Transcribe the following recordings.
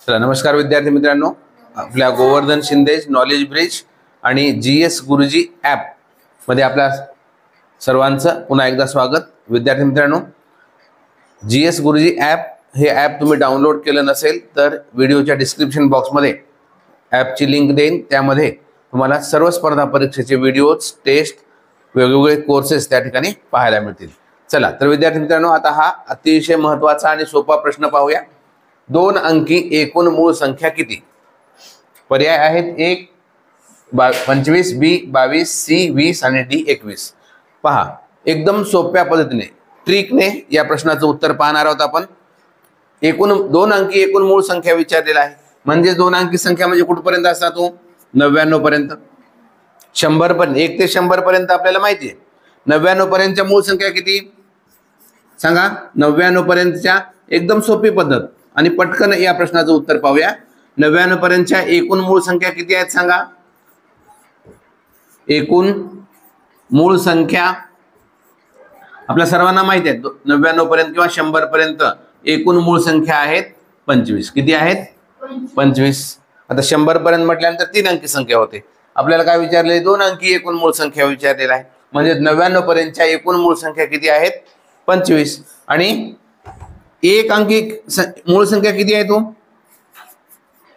चला नमस्कार विद्यार्थी मित्रांनो, आपल्या गोवर्धन शिंदे नॉलेज ब्रिज आणि जीएस गुरुजी ॲप मध्ये आपल्या सर्वांचं पुन्हा एकदा स्वागत। विद्यार्थी मित्रांनो, जीएस गुरुजी ॲप हे ॲप तुम्ही डाउनलोड केलं नसेल तर व्हिडिओच्या डिस्क्रिप्शन बॉक्समध्ये ॲपची लिंक देईन। त्यामध्ये तुम्हाला सर्व स्पर्धा परीक्षेचे व्हिडिओज, टेस्ट, वेगवेगळे कोर्सेस त्या ठिकाणी पाहायला मिळतील। चला तर विद्यार्थी मित्रांनो, आता हा अतिशय महत्त्वाचा आणि सोपा प्रश्न पाहूया। 2 अंकी एकूण मूळ संख्या किती? पर्याय आहेत 1 25, बी 22, सी 20 आणि डी 21। पहा, एकदम सोप्या पद्धतीने ट्रिकने या प्रश्नाचं उत्तर पाहणार आहोत आपण। एकूण 2 अंकी एकूण मूळ संख्या विचारलेला आहे, म्हणजे 2 अंकी संख्या म्हणजे कुठपर्यंत असतात तो 99 पर्यंत, 100 पर्यंत, 1 ते 100 पर्यंत आपल्याला माहिती आहे। 99 पर्यंतच्या मूळ संख्या किती सांगा? 99 पर्यंतच्या एकदम सोपी पद्धत आणि पटकन या प्रश्नाचं उत्तर पाहूया। 99 पर्यंतच्या एकूण मूळ संख्या किती आहेत सांगा? एकूण मूळ संख्या आपल्या सर्वांना माहिती आहे, 99 पर्यंत किंवा 100 पर्यंत एकूण मूळ संख्या आहेत 25। किती आहेत? 25। आता 100 पर्यंत म्हटल्यानंतर 3 अंकी संख्या होते। आपल्याला काय विचारले? 2 अंकी एकूण मूळ संख्या विचारलेला आहे, म्हणजे 99 पर्यंतच्या एकूण मूळ संख्या किती आहेत? 25। आणि 1 अंकी मूळ संख्या किती आहे तो?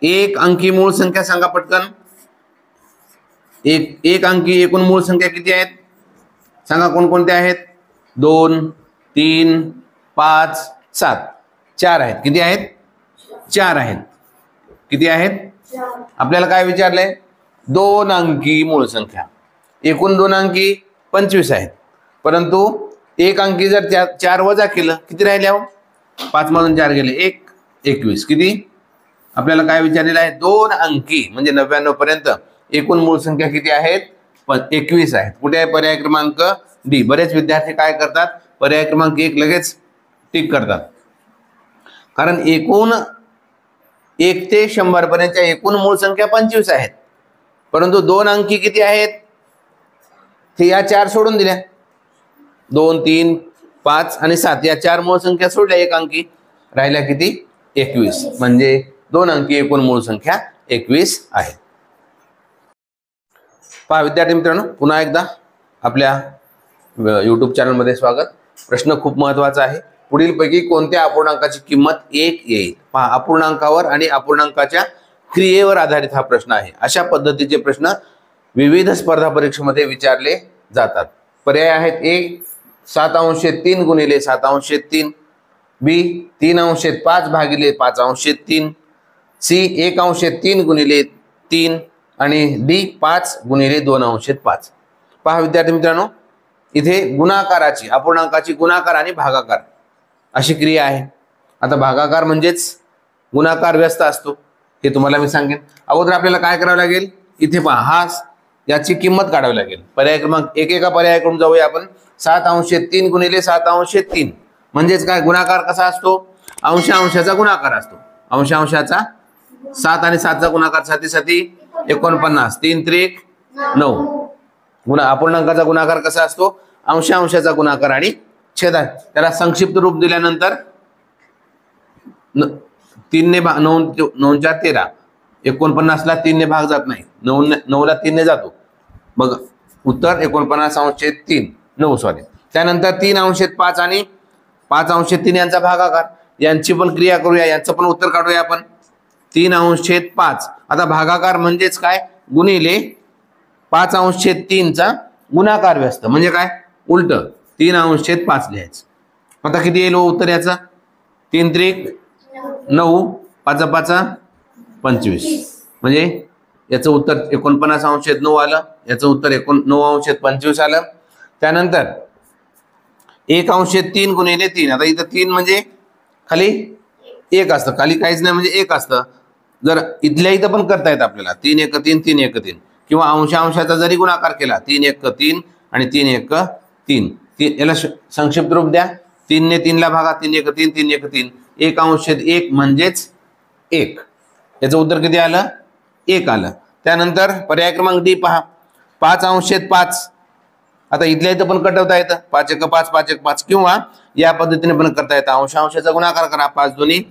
1 अंकी मूळ संख्या सांगा पटकन। एक अंकी एकूण मूळ संख्या किती आहेत सांगा? कोणकोणत्या आहेत? 2, 3, 5, 7, 4 आहेत। किती आहेत? 4 आहेत। किती आहेत? आपल्याला काय विचारलंय? 2 अंकी मूळ संख्या। एकूण 2 अंकी 25 आहेत, परंतु 1 अंकी जर 4 वजा केलं किती राहिले? 5 मधून 4 गेले 1, 21। किती? आपल्याला काय विचारलेलं आहे? 2 अंकी म्हणजे 99 पर्यंत एकूण मूळ संख्या किती आहेत? 21 आहेत। कुठे आहे? पर्याय क्रमांक डी। बरेच विद्यार्थी काय करतात? पर्याय क्रमांक 1 लगेच टिक करतात, कारण एकूण 1 ते 100 पर्यंतच्या एकूण मूळ संख्या 25 आहेत, परंतु 2 अंकी किती आहेत ते या 4 सोडून दिल्या। 2, 3, 5 आणि 7 या 4 मूळ संख्या सोडल्या, 1 अंकी राहिल्या किती? 21। म्हणजे 2 अंकी एकूण मूळ संख्या 21 आहे। पहा विद्यार्थी मित्रांनो, पुन्हा एकदा आपल्या YouTube चॅनलमध्ये स्वागत। प्रश्न खूप महत्त्वाचा आहे। पुढीलपैकी कोणत्या अपूर्णांकाची किंमत 1 येईल? पहा, अपूर्णांकावर आणि अपूर्णांकाच्या क्रियेवर आधारित हा प्रश्न आहे। अशा पद्धतीचे प्रश्न विविध स्पर्धा परीक्षेमध्ये विचारले जातात। पर्याय आहेत: 1 7/3 गुणिले 7/3, बी 3/5 भागिले 5/3, सी 1/3 गुणिले 3 आणि डी 5 गुणिले 2/5। पहा विद्यार्थी मित्रांनो, इथे गुणाकाराची, अपूर्णांकाची गुणाकार आणि भागाकार अशी क्रिया आहे। आता भागाकार म्हणजेच गुणाकार व्यस्त असतो, हे तुम्हाला मी सांगेन। अगोदर आपल्याला काय करावं लागेल? इथे पहा, हा याची किंमत काढावी लागेल। पर्याय क्रमांक एका पर्यायाकडून जाऊया आपण। 7/3 गुणिले 7/3 म्हणजेच काय? गुणाकार कसा असतो? अंशाचा गुणाकार असतो। अंशाचा 7 आणि 7चा गुणाकार 7 7 49, 3 त्रिक 9। अपूर्णांकाचा गुणाकार कसा असतो? अंशाचा गुणाकार आणि छेदात। त्याला संक्षिप्त रूप दिल्यानंतर 3 ने 9 4 13, 49 ला 3 ने भाग जात नाही, 9 ला 3 ने जातो, मग उत्तर 49/3 9 सॉरी। त्यानंतर 3/5 आणि 5/3 यांचा भागाकार, यांची पण क्रिया करूया, यांचं पण उत्तर काढूया आपण। 3/5 आता भागाकार म्हणजेच काय? गुणिले 5/3 चा गुणाकार व्यस्त, म्हणजे काय? उलट 3/5 लिहायचं। आता किती येईल उत्तर याचं? 3 त्रिक 9, 5 5 25, म्हणजे याचं उत्तर 49/9 आलं। याचं उत्तर 9/25 आलं। त्यानंतर 1/3 गुणिले 3, आता इथं 3 म्हणजे खाली 1 असतं, खाली काहीच नाही म्हणजे 1 असतं। जर इथल्या इथं पण करता येतं आपल्याला, 3 1 3 3 1 3, किंवा अंशाचा जरी गुणाकार केला 3 1 3 आणि 3 1 3, याला संक्षिप्त रूप द्या। 3 ने 3 ला भागा, 3 1 3 3 1 3, 1/1 म्हणजेच 1। याचं उत्तर किती आलं? 1 आलं। त्यानंतर पर्याय क्रमांक डी पहा, 5/5 आता इथल्या इथं पण कटवता येतं, 5 1 5 5 1 5, किंवा या पद्धतीने पण करता येतं। अंशाचा गुणाकार करा, 5 2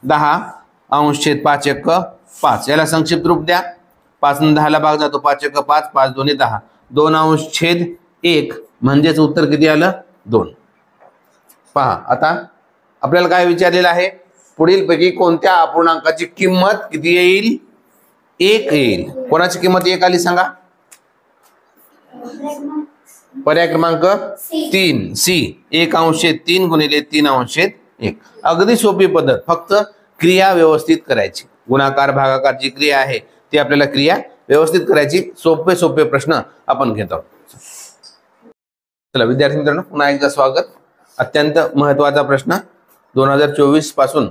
10 अंश छेद 5 एक्क 5. याला संक्षिप्त रूप द्या. 5 ने 10 ला भाग जातो. 5 एक्क 5, 5 दोन्ही 10. 2 अंश छेद 1 म्हणजेच उत्तर किती आलं? 2. पहा आता आपल्याला काय विचारलेलं आहे? पुढील पैकी कोणत्या अपूर्णांकाची किंमत किती येईल? 1 येईल. कोणाची किंमत 1 आली सांगा? पर्याय क्रमांक 3 सी. 1 अंश छेद 3 गुणिले 3 अंश छेद 1. अगदी सोपी पद्धत, फक्त क्रिया व्यवस्थित करायची. गुणाकार भागाकार जी क्रिया आहे ती आपल्याला क्रिया व्यवस्थित करायची. सोपे सोपे प्रश्न आपण घेत आहोत. चला विद्यार्थी मित्रांनो, पुन्हा एकदा स्वागत. अत्यंत महत्त्वाचा प्रश्न 2024 पासून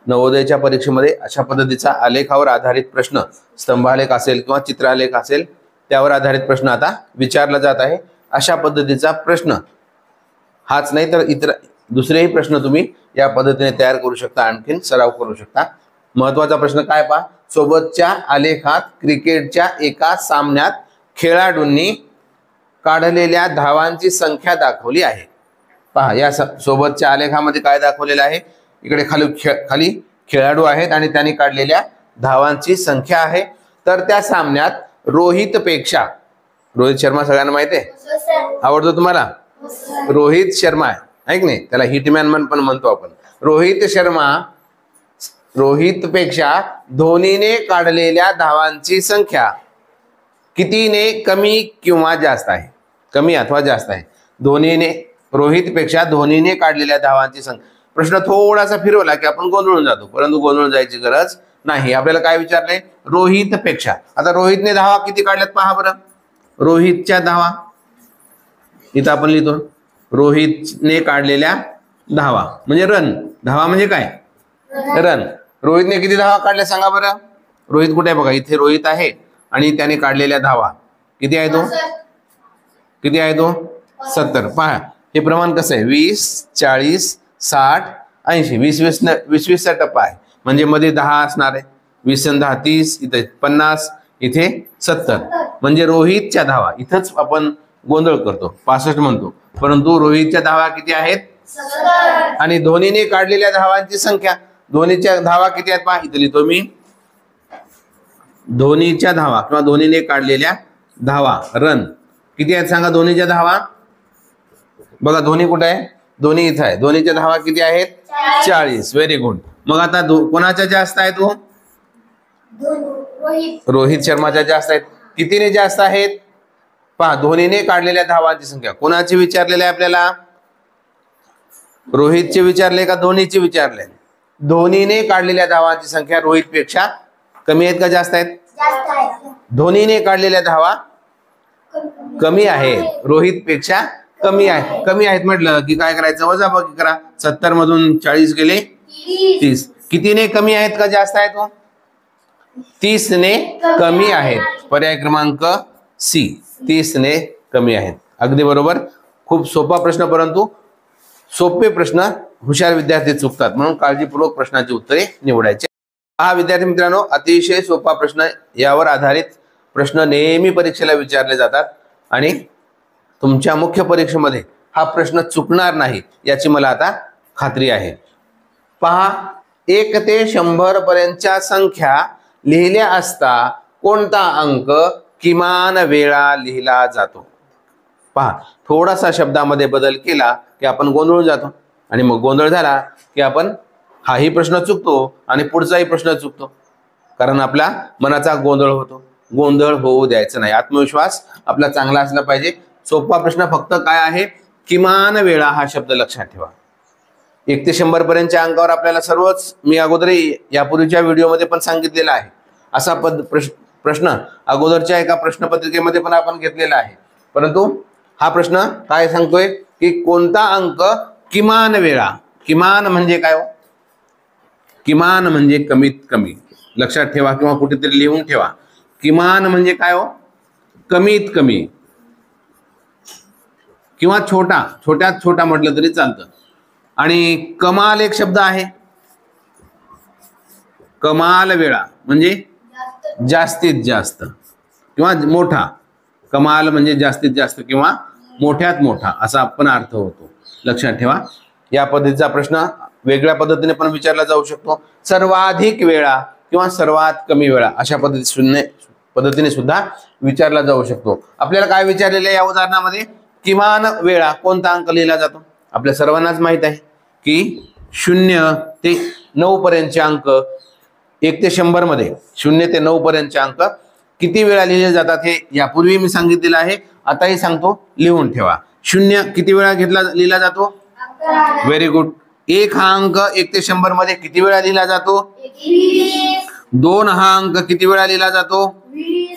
नवोदयच्या परीक्षेमध्ये अशा पद्धतीचा आलेखावर आधारित प्रश्न, स्तंभालेख असेल किंवा चित्रालेख असेल त्यावर आधारित प्रश्न आता विचारला जात आहे. अशा पद्धतीचा प्रश्न हाच नाही तर इतर दुसरेही प्रश्न तुम्ही या पद्धतीने तयार करू शकता, आणखीन सराव करू शकता. महत्त्वाचा प्रश्न काय पहा? सोबतच्या आलेखात क्रिकेटच्या एका सामन्यात खेळाडूंनी काढलेल्या धावांची संख्या दाखवली आहे. पहा या सोबतच्या आलेखामध्ये काय दाखवलेलं आहे? इकडे खाली खेळाडू आहेत आणि त्यांनी काढलेल्या धावांची संख्या आहे. तर त्या सामन्यात रोहित शर्मा सगळ्यांना माहिती आहे, आवडतो तुम्हाला? रोहित शर्मा आहे की नाही? त्याला हिटमॅन पण म्हणतो आपण. रोहित पेक्षा धोनीने काढलेल्या धावांची संख्या कितीने कमी किंवा जास्त आहे? कमी अथवा जास्त आहे. रोहित पेक्षा धोनीने काढलेल्या धावांची संख्या. प्रश्न थोडासा फिरवला की आपण गोंधळून जातो, परंतु गोंधळून जायची गरज नाही. आपल्याला काय विचारलंय? रोहित पेक्षा. आता रोहितने धावा किती काढल्यात पहा बरं. रोहितच्या धावा इथं आपण लिहितो. रोहितने काढलेल्या धावा म्हणजे रन. धावा म्हणजे काय? रन. रोहितने किती धावा काढल्या सांगा बरं. रोहित कुठे आहे? बघा इथे रोहित आहे आणि त्याने काढलेल्या धावा किती आहे? किती आहे तो? 70. पहा हे प्रमाण कसं आहे? 20, 40, 60, 80. 20-20चा टप्पा आहे म्हणजे मध्ये 10 असणार आहे. 20 आणि 10 30, इथे 50, इथे 70. म्हणजे रोहितच्या धावा, इथंच आपण गोंधळ करतो, 65 म्हणतो, परंतु रोहितच्या धावा किती आहेत? 70. आणि धोनीने काढलेल्या धावांची संख्या. धोनीच्या धावा किती आहेत पहा, इथे लिहितो मी. धोनीच्या धावा किंवा धोनीने काढलेल्या धावा रन किती आहेत सांगा? धोनीच्या धावा बघा, धोनी कुठे आहे? धोनी इथं आहे. धोनीच्या धावा किती आहेत? 40. Very good. मग आता कोणाच्या जास्त आहेत? रोहित शर्माच्या जास्त आहेत. कितीने जास्त आहेत पहा? धोनीने काढलेल्या धावांची संख्या. कोणाची विचारलेली आहे आपल्याला? रोहितचे विचारले का धोनीचे विचारले? धोनीने काढलेल्या धावांची संख्या रोहित पेक्षा कमी आहेत का जास्त आहेत? धोनीने काढलेल्या धावा कमी आहेत, रोहित पेक्षा कमी आहे. कमी आहेत म्हटलं की काय करायचं? वजाबाकी करा. 70 मधून 40 गेले 30. कितीने कमी आहेत का जास्त आहेत? 30 ने कमी आहेत. पर्याय क्रमांक सी. 30 ने कमी आहेत. अगदी बरोबर. खूप सोपा प्रश्न, परंतु सोपे प्रश्न हुशार विद्यार्थी चुकतात, म्हणून काळजीपूर्वक प्रश्नाची उत्तरे निवडायची. हा विद्यार्थी मित्रांनो, अतिशय सोपा प्रश्न, यावर आधारित प्रश्न नेहमी परीक्षेला विचारले जातात आणि तुमच्या मुख्य परीक्षेमध्ये हा प्रश्न चुकणार नाही याची मला आता खात्री आहे. पहा, 1 ते 100 पर्यंतच्या संख्या लिहिल्या असता कोणता अंक किमान वेळा लिहिला जातो? पहा, थोडासा शब्दामध्ये बदल केला की आपण गोंधळून जातो आणि मग गोंधळ झाला की आपण हाही प्रश्न चुकतो आणि पुढचाही प्रश्न चुकतो, कारण आपला मनाचा गोंधळ होतो. गोंधळ होऊ द्यायचं नाही. आत्मविश्वास आपला चांगला असला पाहिजे. सोपा प्रश्न फक्त काय आहे? किमान वेळा हा शब्द लक्षात ठेवा. 1 ते 100 पर्यंतच्या अंकावर आपल्याला सर्वच मी अगोदरही यापूर्वीच्या व्हिडिओमध्ये पण सांगितलेला आहे. असा प्रश्न अगोदरच्या एका प्रश्नपत्रिकेमध्ये पण आपण घेतलेला आहे, परंतु हा प्रश्न काय सांगतोय की कोणता अंक किमान वेळा. किमान म्हणजे काय? किमान म्हणजे कमीत कमी. लक्षात ठेवा किंवा कुठेतरी लिहून ठेवा. किमान म्हणजे काय? कमीत कमी किंवा छोटा. छोट्यात छोटा म्हटलं तरी चालतं. आणि कमाल एक शब्द आहे. कमाल वेळा म्हणजे जास्तीत जास्त किंवा मोठा. कमाल म्हणजे जास्तीत जास्त किंवा मोठ्यात मोठा असा पण अर्थ होतो. लक्षात ठेवा. या पद्धतीचा प्रश्न वेगळ्या पद्धतीने पण विचारला जाऊ शकतो, सर्वाधिक वेळा किंवा सर्वात कमी वेळा अशा पद्धतीने सुद्धा विचारला जाऊ शकतो. आपल्याला काय विचारलेलं आहे या उदाहरणामध्ये, किमान वेळा कोणता अंक लिहिला जातो. आपल्या सर्वांनाच माहित आहे की 0 ते 9 पर्यंतचे अंक, 1 ते 100 मध्ये 0 ते 9 पर्यंतचे अंक किती वेळा लिहिले जातात हे यापूर्वी मी सांगितलेलं आहे. आताही सांगतो, लिहून ठेवा. 0 किती वेळा लिहिला जातो? Very good. 1 हा अंक 1 ते 100 मध्ये किती वेळा लिहिला जातो? 2 हा अंक किती वेळा लिहिला जातो?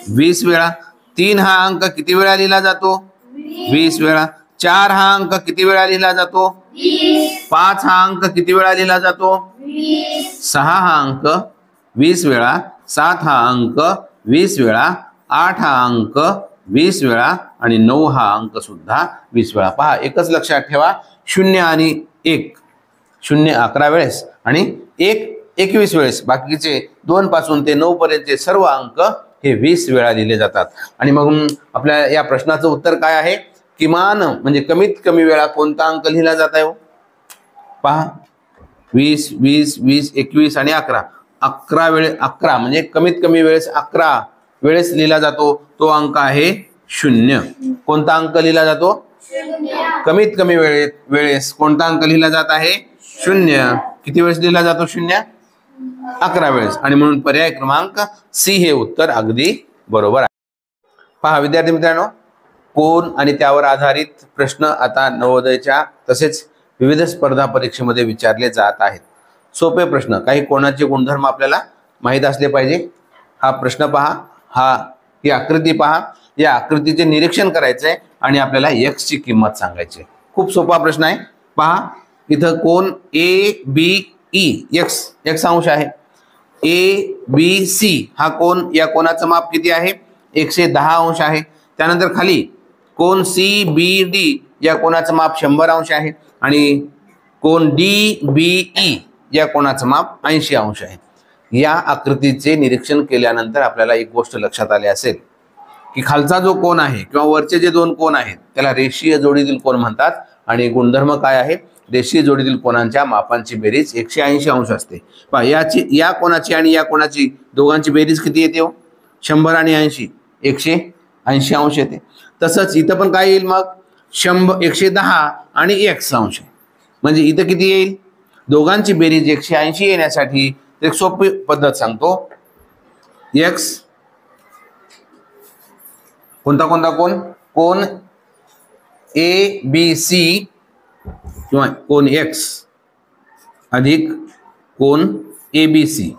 20 वेळा. 3 हा अंक किती वेळा लिहिला जातो? 20 वेळा. 4 हा अंक किती वेळा लिहिला जातो? 5 हा अंक किती वेळा लिहिला जातो? 6 हा अंक 20 वेळा. 7 हा अंक 20 वेळा. 8 हा अंक 20 वेळा आणि 9 हा अंक सुद्धा 20 वेळा. पहा, एकच लक्षात ठेवा, 0 आणि 1, 0 11 वेळेस आणि 1 21 वेळेस. बाकीचे 2 पासून ते 9 पर्यंतचे सर्व अंक हे 20 वेळा लिहिले जातात. आणि मग आपल्या या प्रश्नाचं उत्तर काय आहे? किमान म्हणजे कमीत कमी वेळा कोणता अंक लिहिला जात आहे? पहा, 20 20 20 21 आणि 11. 11 म्हणजे कमीत कमी वेळेस 11 वेळेस लिहिला जातो तो अंक आहे 0. कोणता अंक लिहिला जातो? कमीत कमी वेळेस कोणता अंक लिहिला जात आहे? 0. किती वेळेस लिहिला जातो 0? 11 वेळेस. आणि म्हणून पर्याय क्रमांक सी हे उत्तर अगदी बरोबर आहे. पहा विद्यार्थी मित्रांनो, कोन आणि त्यावर आधारित प्रश्न आता नवोदयच्या तसेच विविध स्पर्धा परीक्षेमध्ये विचारले जात आहेत. सोपे प्रश्न, काही कोनाचे गुणधर्म आपल्याला माहीत असले पाहिजे. हा प्रश्न पहा, ही आकृती पहा, या आकृतीचे निरीक्षण करायचंय आणि आपल्याला x ची किंमत सांगायची. खूप सोपा प्रश्न आहे. पहा, इथं कोन ABE x अंश आहे. ABC हा कोन, या कोनाचं माप किती आहे? 110 अंश आहे. त्यानंतर खाली कोन CBD या कोनाचं माप 100 अंश आहे आणि कोन DBE या कोनाचं माप 80 अंश आहे. या आकृतीचे निरीक्षण केल्यानंतर आपल्याला एक गोष्ट लक्षात आली असेल की खालचा जो कोन आहे किंवा वरचे जे 2 कोन आहेत त्याला रेषीय जोडीतील कोन म्हणतात. आणि गुणधर्म काय आहे? रेषीय जोडीतील कोनांच्या मापांची बेरीज 180 अंश असते. पहा, या कोनाची आणि या कोनाची दोघांची बेरीज किती येते हो? 100 आणि 80, 180 अंश येते. तसंच इथं पण काय येईल मग? 110 आणि x अंश. म्हणजे इथं किती येईल? दोघांची बेरीज 180 येण्यासाठी एक सोपी पद्धत सांगतो. x कोणता कोण? कोन ABC किंवा कोन x अधिक कोन ABC,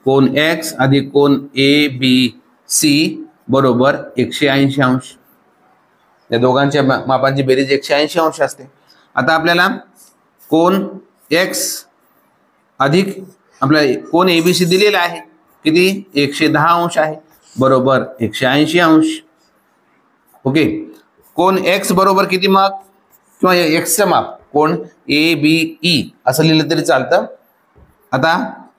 कोन x अधिक कोन ABC बरोबर 180 अंश. या दोघांच्या मापांची बेरीज 180 अंश असते. आता आपल्याला कोन x अधिक आपला कोन ABC दिलेला आहे, किती? 110 अंश आहे, बरोबर 180 अंश. ओके, कोन x बरोबर किती मग? किंवा x चं माप कोन ABE असं लिहिलं तरी चालतं. आता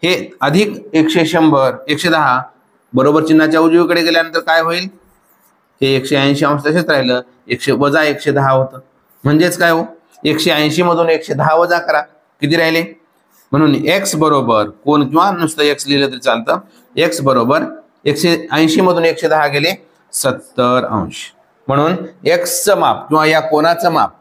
हे अधिक 110 बरोबर चिन्हाच्या उजवीकडे गेल्यानंतर काय होईल? हे 180 अंश तसेच राहिलं, 110 होतं. म्हणजेच काय हो? 180 मधून 110 वजा करा, किती राहिले? म्हणून x बरोबर कोन किंवा नुसतं x लिहिलं तरी चालतं. x बरोबर 180 मधून 110 गेले 70 अंश. म्हणून x चं माप किंवा या कोनाचं माप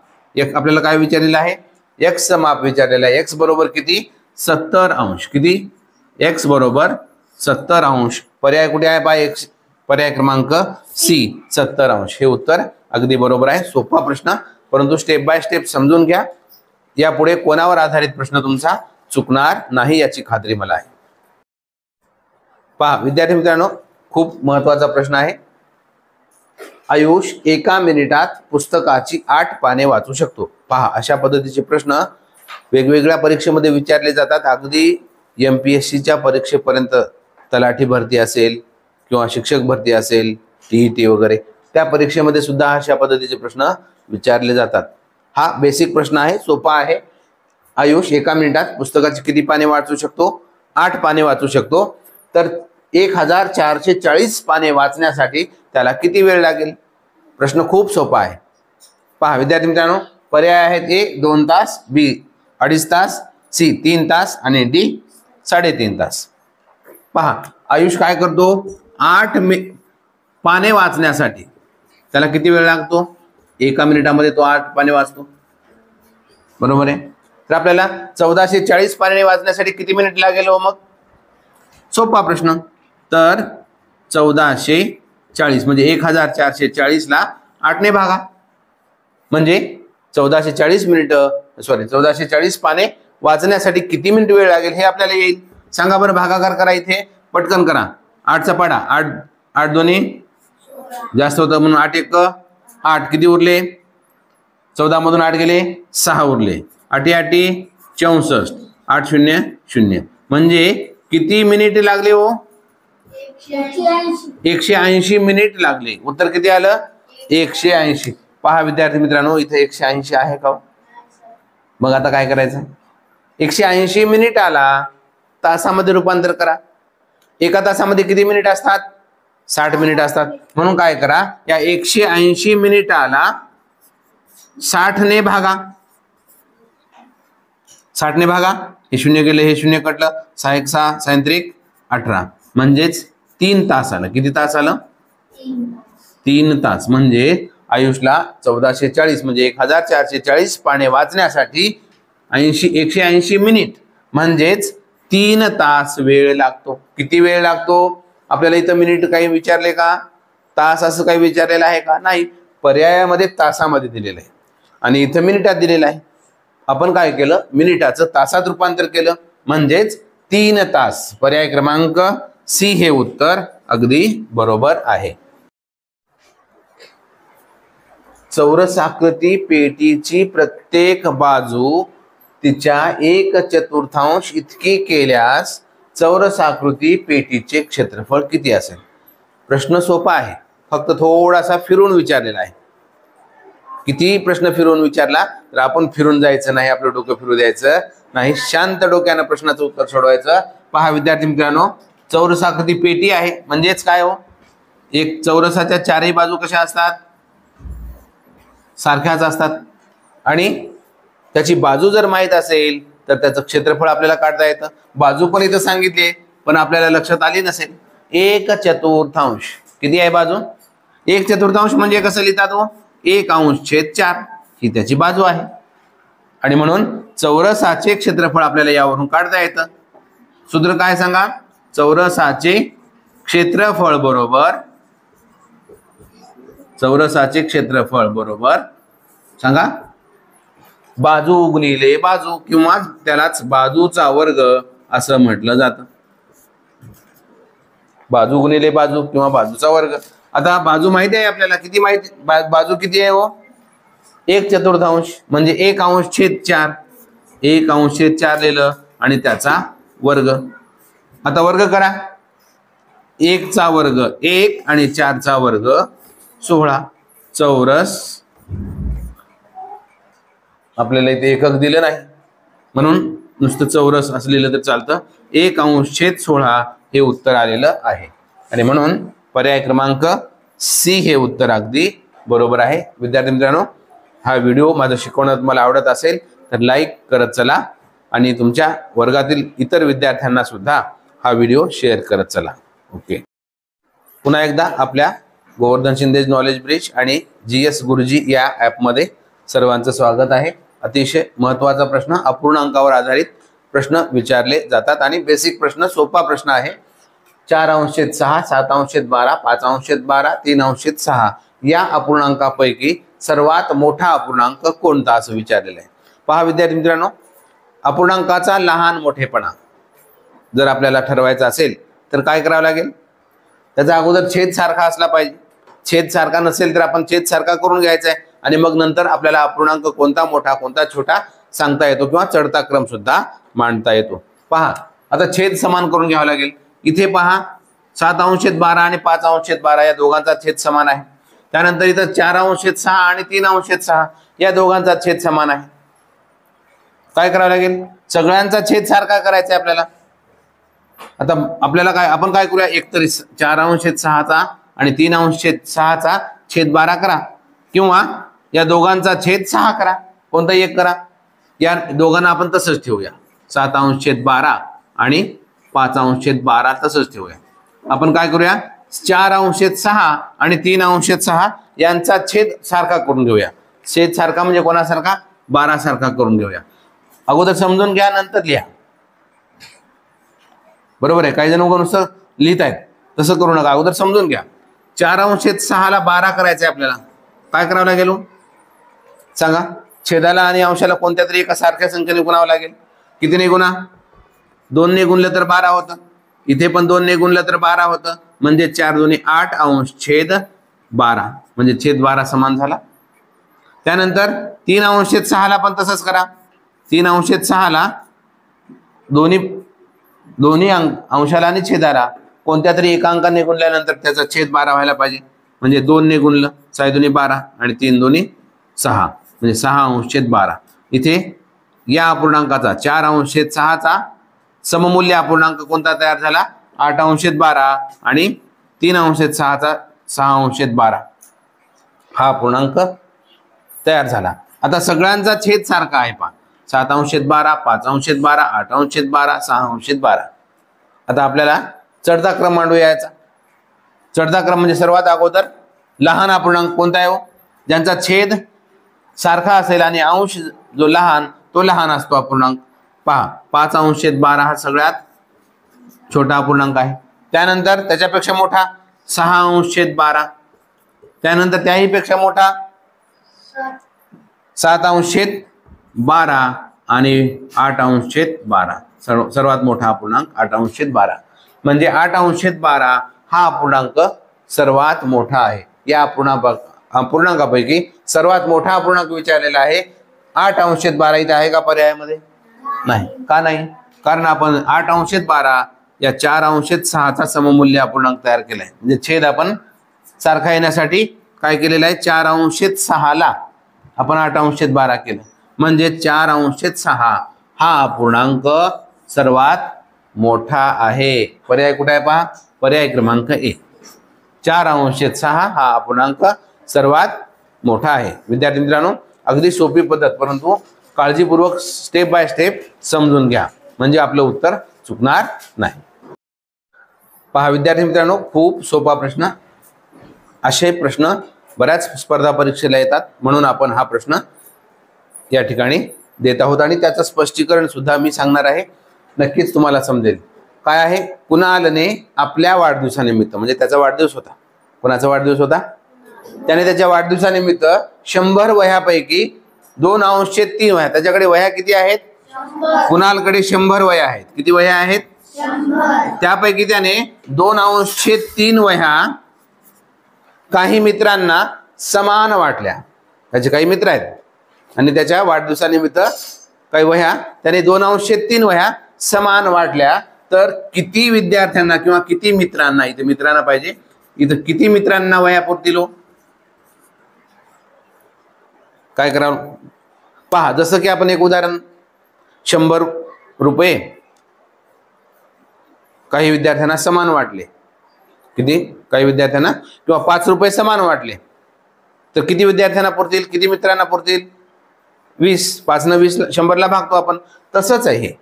आपल्याला काय विचारलेलं आहे? x चं माप विचारलेलं आहे. x बरोबर किती? 70 अंश. किती? x बरोबर 70 अंश. पर्याय कुठे आहे? पर्याय क्रमांक सी, 70 अंश हे उत्तर अगदी बरोबर आहे. सोपा प्रश्न, परंतु स्टेप बाय स्टेप समजून घ्या. यापुढे कोणावर आधारित प्रश्न तुमचा चुकणार नाही याची खात्री मला आहे. पहा विद्यार्थी मित्रांनो, खूप महत्त्वाचा प्रश्न आहे. आयुष 1 मिनिटात पुस्तकाची 8 पाने वाचू शकतो. पहा, अशा पद्धतीचे प्रश्न वेगवेगळ्या परीक्षेमध्ये विचारले जातात. अगदी MPSCच्या परीक्षेपर्यंत, तलाठी भरती असेल किंवा शिक्षक भरती असेल, TET वगैरे, त्या परीक्षेमध्ये सुद्धा अशा पद्धतीचे प्रश्न विचारले जातात. हा बेसिक प्रश्न आहे, सोपा आहे. आयुष 1 मिनिटात पुस्तकाची किती पाने वाचू शकतो? 8 पाने वाचू शकतो. तर 1440 पाने वाचण्यासाठी त्याला किती वेळ लागेल? प्रश्न खूप सोपा आहे. पहा विद्यार्थी मित्रांनो, पर्याय आहेत: A 2 तास, B 2.5 तास, सी 3 तास आणि डी 3.5 तास. पहा आयुष काय करतो, 8 पाने वाचण्यासाठी त्याला किती वेळ लागतो, 1 मिनिटामध्ये तो 8 पाने वाचतो, बरोबर आहे. तर आपल्याला 1440 पाने वाचण्यासाठी किती मिनिट लागेल हो? मग सोपा प्रश्न. तर 1440 म्हणजे 1440 ला 8 ने भागा, म्हणजे 1440 पाने वाचण्यासाठी किती मिनिट वेळ लागेल हे आपल्याला येईल. सांगा बरं, भागाकार करा, इथे पटकन करा. 8चा पाडा, 8 दोन्ही जास्त होतं म्हणून 8 1 8, किती उरले, 14 मधून 8 गेले 6 उरले, 8 8 64, 8 0 0, म्हणजे किती मिनिट लागले हो, 180 मिनिट लागले. उत्तर किती आलं, 180. पहा विद्यार्थी मित्रांनो, इथे 180 आहे का? मग आता काय करायचं, 180 मिनिट आला तासामध्ये रूपांतर करा. एका तासामध्ये किती मिनिट असतात, 60 मिनिट असतात. म्हणून काय करा, या 180 मिनिटाला 60 ने भागा, 60 ने भागा, हे 0 गेले, हे 0 कटलं, 6 1 6, 6 3 18, म्हणजेच 3 तास आलं. किती तास आलं, 3 तास. म्हणजे आयुषला 1440 म्हणजे 1440 पाने वाचण्यासाठी 180 मिनिट म्हणजेच 3 तास वेळ लागतो. किती वेळ लागतो, आपल्याला इथं मिनिट काही विचारले का, तास असं काही विचारलेलं आहे का, नाही. पर्यायामध्ये तासामध्ये दिलेलं आहे आणि इथं मिनिटात दिलेलं आहे. आपण काय केलं, मिनिटाचं तासात रूपांतर केलं, म्हणजेच 3 तास. पर्याय क्रमांक सी हे उत्तर अगदी बरोबर आहे. चौरसाकृती पेटीची प्रत्येक बाजू तिच्या 1/4 इतकी केल्यास चौरसाकृती पेटीचे क्षेत्रफळ किती असेल. प्रश्न सोपा आहे, फक्त थोडासा फिरून विचारलेला आहे. किती प्रश्न फिरून विचारला तर आपण फिरून जायचं नाही, आपलं डोकं फिरू द्यायचं नाही, शांत डोक्यानं प्रश्नाचं उत्तर सोडवायचं. पहा विद्यार्थी मित्रांनो, चौरसाकृती पेटी आहे म्हणजेच काय हो, एक चौरसाच्या चारही बाजू कशा असतात, सारख्याच असतात. आणि त्याची बाजू जर माहित असेल तर त्याचं क्षेत्रफळ आपल्याला काढता येतं. बाजू पण इथं सांगितले पण आपल्याला लक्षात आली नसेल. 1/4 किती आहे बाजू, 1/4 म्हणजे कसं लिहितात हो, 1/4 ही त्याची बाजू आहे. आणि म्हणून चौरसाचे क्षेत्रफळ आपल्याला यावरून काढता येतं. सूत्र काय सांगा, चौरसाचे क्षेत्रफळ बरोबर सांगा बाजू गुणिले बाजू, किंवा त्यालाच बाजूचा वर्ग असं म्हटलं जातं. बाजू गुणिले बाजू किंवा बाजूचा वर्ग. आता बाजू माहिती आहे आपल्याला, किती माहिती, बाजू किती आहे हो, 1/4 म्हणजे 1/4, 1/4 लिहिलं आणि त्याचा वर्ग. आता वर्ग करा, 1चा वर्ग 1 आणि 4चा वर्ग 16. चौरस आपल्याला इथे एकक दिलं नाही म्हणून नुसतं चौरस असं लिहिलं तर चालतं. 1/16 हे उत्तर आलेलं आहे. आणि म्हणून पर्याय क्रमांक सी हे उत्तर अगदी बरोबर आहे. विद्यार्थी मित्रांनो, हा व्हिडिओ माझं शिकवणं तुम्हाला आवडत असेल तर लाईक करत चला आणि तुमच्या वर्गातील इतर विद्यार्थ्यांना सुद्धा हा व्हिडिओ शेअर करत चला. ओके. पुन्हा एकदा आपल्या गोवर्धन शिंदे नॉलेज ब्रिज आणि GS गुरुजी या ॲपमध्ये सर्वांचं स्वागत आहे. अतिशय महत्त्वाचा प्रश्न, अपूर्णांकावर आधारित प्रश्न विचारले जातात आणि बेसिक प्रश्न, सोपा प्रश्न आहे. 4/6, 7/12, 5/12, 3/6 या अपूर्णांकापैकी सर्वात मोठा अपूर्णांक कोणता असं विचारलेलं आहे. पहा विद्यार्थी मित्रांनो, अपूर्णांकाचा लहान मोठेपणा जर आपल्याला ठरवायचा असेल तर काय करावं लागेल, त्याचा अगोदर छेद सारखा असला पाहिजे. छेद सारखा नसेल तर आपण छेद सारखा करून घ्यायचा आहे आणि मग नंतर आपल्याला अपूर्णांक कोणता मोठा कोणता छोटा सांगता येतो किंवा चढता क्रम सुद्धा मांडता येतो. पहा आता छेद समान करून घ्यावा लागेल. इथे पहा 7/12 आणि 5/12 या दोघांचा छेद समान आहे. त्यानंतर इथं 4/6 आणि 3/6 या दोघांचा छेद समान आहे. काय करावं लागेल, सगळ्यांचा छेद सारखा करायचा आहे आपल्याला. आता आपल्याला काय, आपण काय करूया, एकतरी 4/6 आणि 3/6 छेद 12 करा किंवा या दोघांचा छेद 6 करा, कोणताही एक करा. या दोघांना आपण तसंच ठेवूया. 7/12 आणि 5/12 तसंच ठेवूया. आपण काय करूया, 4/6 आणि 3/6 यांचा छेद सारखा करून घेऊया. छेद सारखा म्हणजे कोणासारखा, 12 सारखा करून घेऊया. अगोदर समजून घ्या, नंतर लिहा. बरोबर आहे. काही जण नुसतं लिहित आहेत, तसं करू नका, अगोदर समजून घ्या. 4/6 ला 12 करायचं आहे आपल्याला. काय करावं लागेल सांगा, छेदाला आणि अंशाला कोणत्या तरी एका सारख्या संख्येने गुणावं लागेल. कितीने गुणा, 2 ने गुणलं तर 12 होतं. इथे पण 2 ने गुणलं तर 12 होतं. म्हणजे 4 2 8 अंश छेद 12 म्हणजे छेद 12 समान झाला. त्यानंतर 3/6 ला पण तसंच करा. 3/6 ला दोन्ही अंशाला आणि छेदाला कोणत्या तरी एका अंकाने गुणल्यानंतर त्याचा छेद 12 व्हायला पाहिजे. म्हणजे 2 ने गुणलं 6 2 12 आणि 3 2 6 म्हणजे 6/12. इथे या अपूर्णांकाचा 4/6चा सममूल्य अपूर्णांक कोणता तयार झाला, 8/12 आणि 3/6चा 6/12 हा अपूर्णांक तयार झाला. आता सगळ्यांचा छेद सारखा आहे पहा, 7/12 5/12 8/12 6/12. आता आपल्याला चढता क्रम मांडूया याचा. चढता क्रम म्हणजे सर्वात अगोदर लहान अपूर्णांक कोणता आहे, ज्यांचा छेद सारखा असेल आणि अंश जो लहान तो लहान असतो अपूर्णांक. पहा 5/12 हा सगळ्यात छोटा अपूर्णांक आहे. त्यानंतर त्याच्यापेक्षा मोठा 6/12. त्यानंतर त्याही पेक्षा मोठा 7/12 आणि 8/12. सर्वात मोठा अपूर्णांक 8/12. म्हणजे 8/12 हा अपूर्णांक सर्वात मोठा आहे. या अपूर्णांकापैकी सर्वात मोठा अपूर्णांक विचारलेला आहे. 8/12 इथे आहे का पर्यायामध्ये, नाही. का नाही, कारण आपण 8/12 या 4/6चा सममूल्य अपूर्णांक तयार केलाय. म्हणजे छेद आपण सारखा येण्यासाठी काय केलेलं आहे, 4/6 ला आपण 8/12 केलं. म्हणजे 4/6 हा अपूर्णांक सर्वात मोठा आहे. पर्याय कुठे आहे पहा, पर्याय क्रमांक 1. 4/6 हा अपूर्णांक सर्वात मोठा आहे. विद्यार्थी मित्रांनो, अगदी सोपी पद्धत, परंतु काळजीपूर्वक स्टेप बाय स्टेप समजून घ्या, म्हणजे आपलं उत्तर चुकणार नाही. पहा विद्यार्थी मित्रांनो, खूप सोपा प्रश्न. असे प्रश्न बऱ्याच स्पर्धा परीक्षेला येतात, म्हणून आपण हा प्रश्न या ठिकाणी देत आहोत आणि त्याचं स्पष्टीकरण सुद्धा मी सांगणार आहे. नक्कीच तुम्हाला समजेल. काय आहे, कुणालने आपल्या वाढदिवसानिमित्त, म्हणजे त्याचा वाढदिवस होता. कोणाचा वाढदिवस होता, त्याने त्याच्या वाढदिवसानिमित्त 100 वह्यापैकी 2/3 वह्या, त्याच्याकडे वह्या किती आहेत, कुणालकडे 100 वह्या आहेत. किती वह्या आहेत, 100. त्यापैकी त्याने 2/3 वह्या काही मित्रांना समान वाटल्या. त्याचे काही मित्र आहेत आणि त्याच्या वाढदिवसानिमित्त काही वह्या त्याने 2/3 वह्या समान वाटल्या. तर किती विद्यार्थ्यांना किंवा किती मित्रांना, इथे मित्रांना पाहिजे, इथं किती मित्रांना वह्या पुरतील, काय करावं पहा. जसं की आपण एक उदाहरण, 100 रुपये काही विद्यार्थ्यांना समान वाटले. किती, काही विद्यार्थ्यांना किंवा 5 रुपये समान वाटले, तर किती विद्यार्थ्यांना पुरतील, किती मित्रांना पुरतील, 20. 5 ने 20 100ला भागतो आपण. तसंच आहे हे.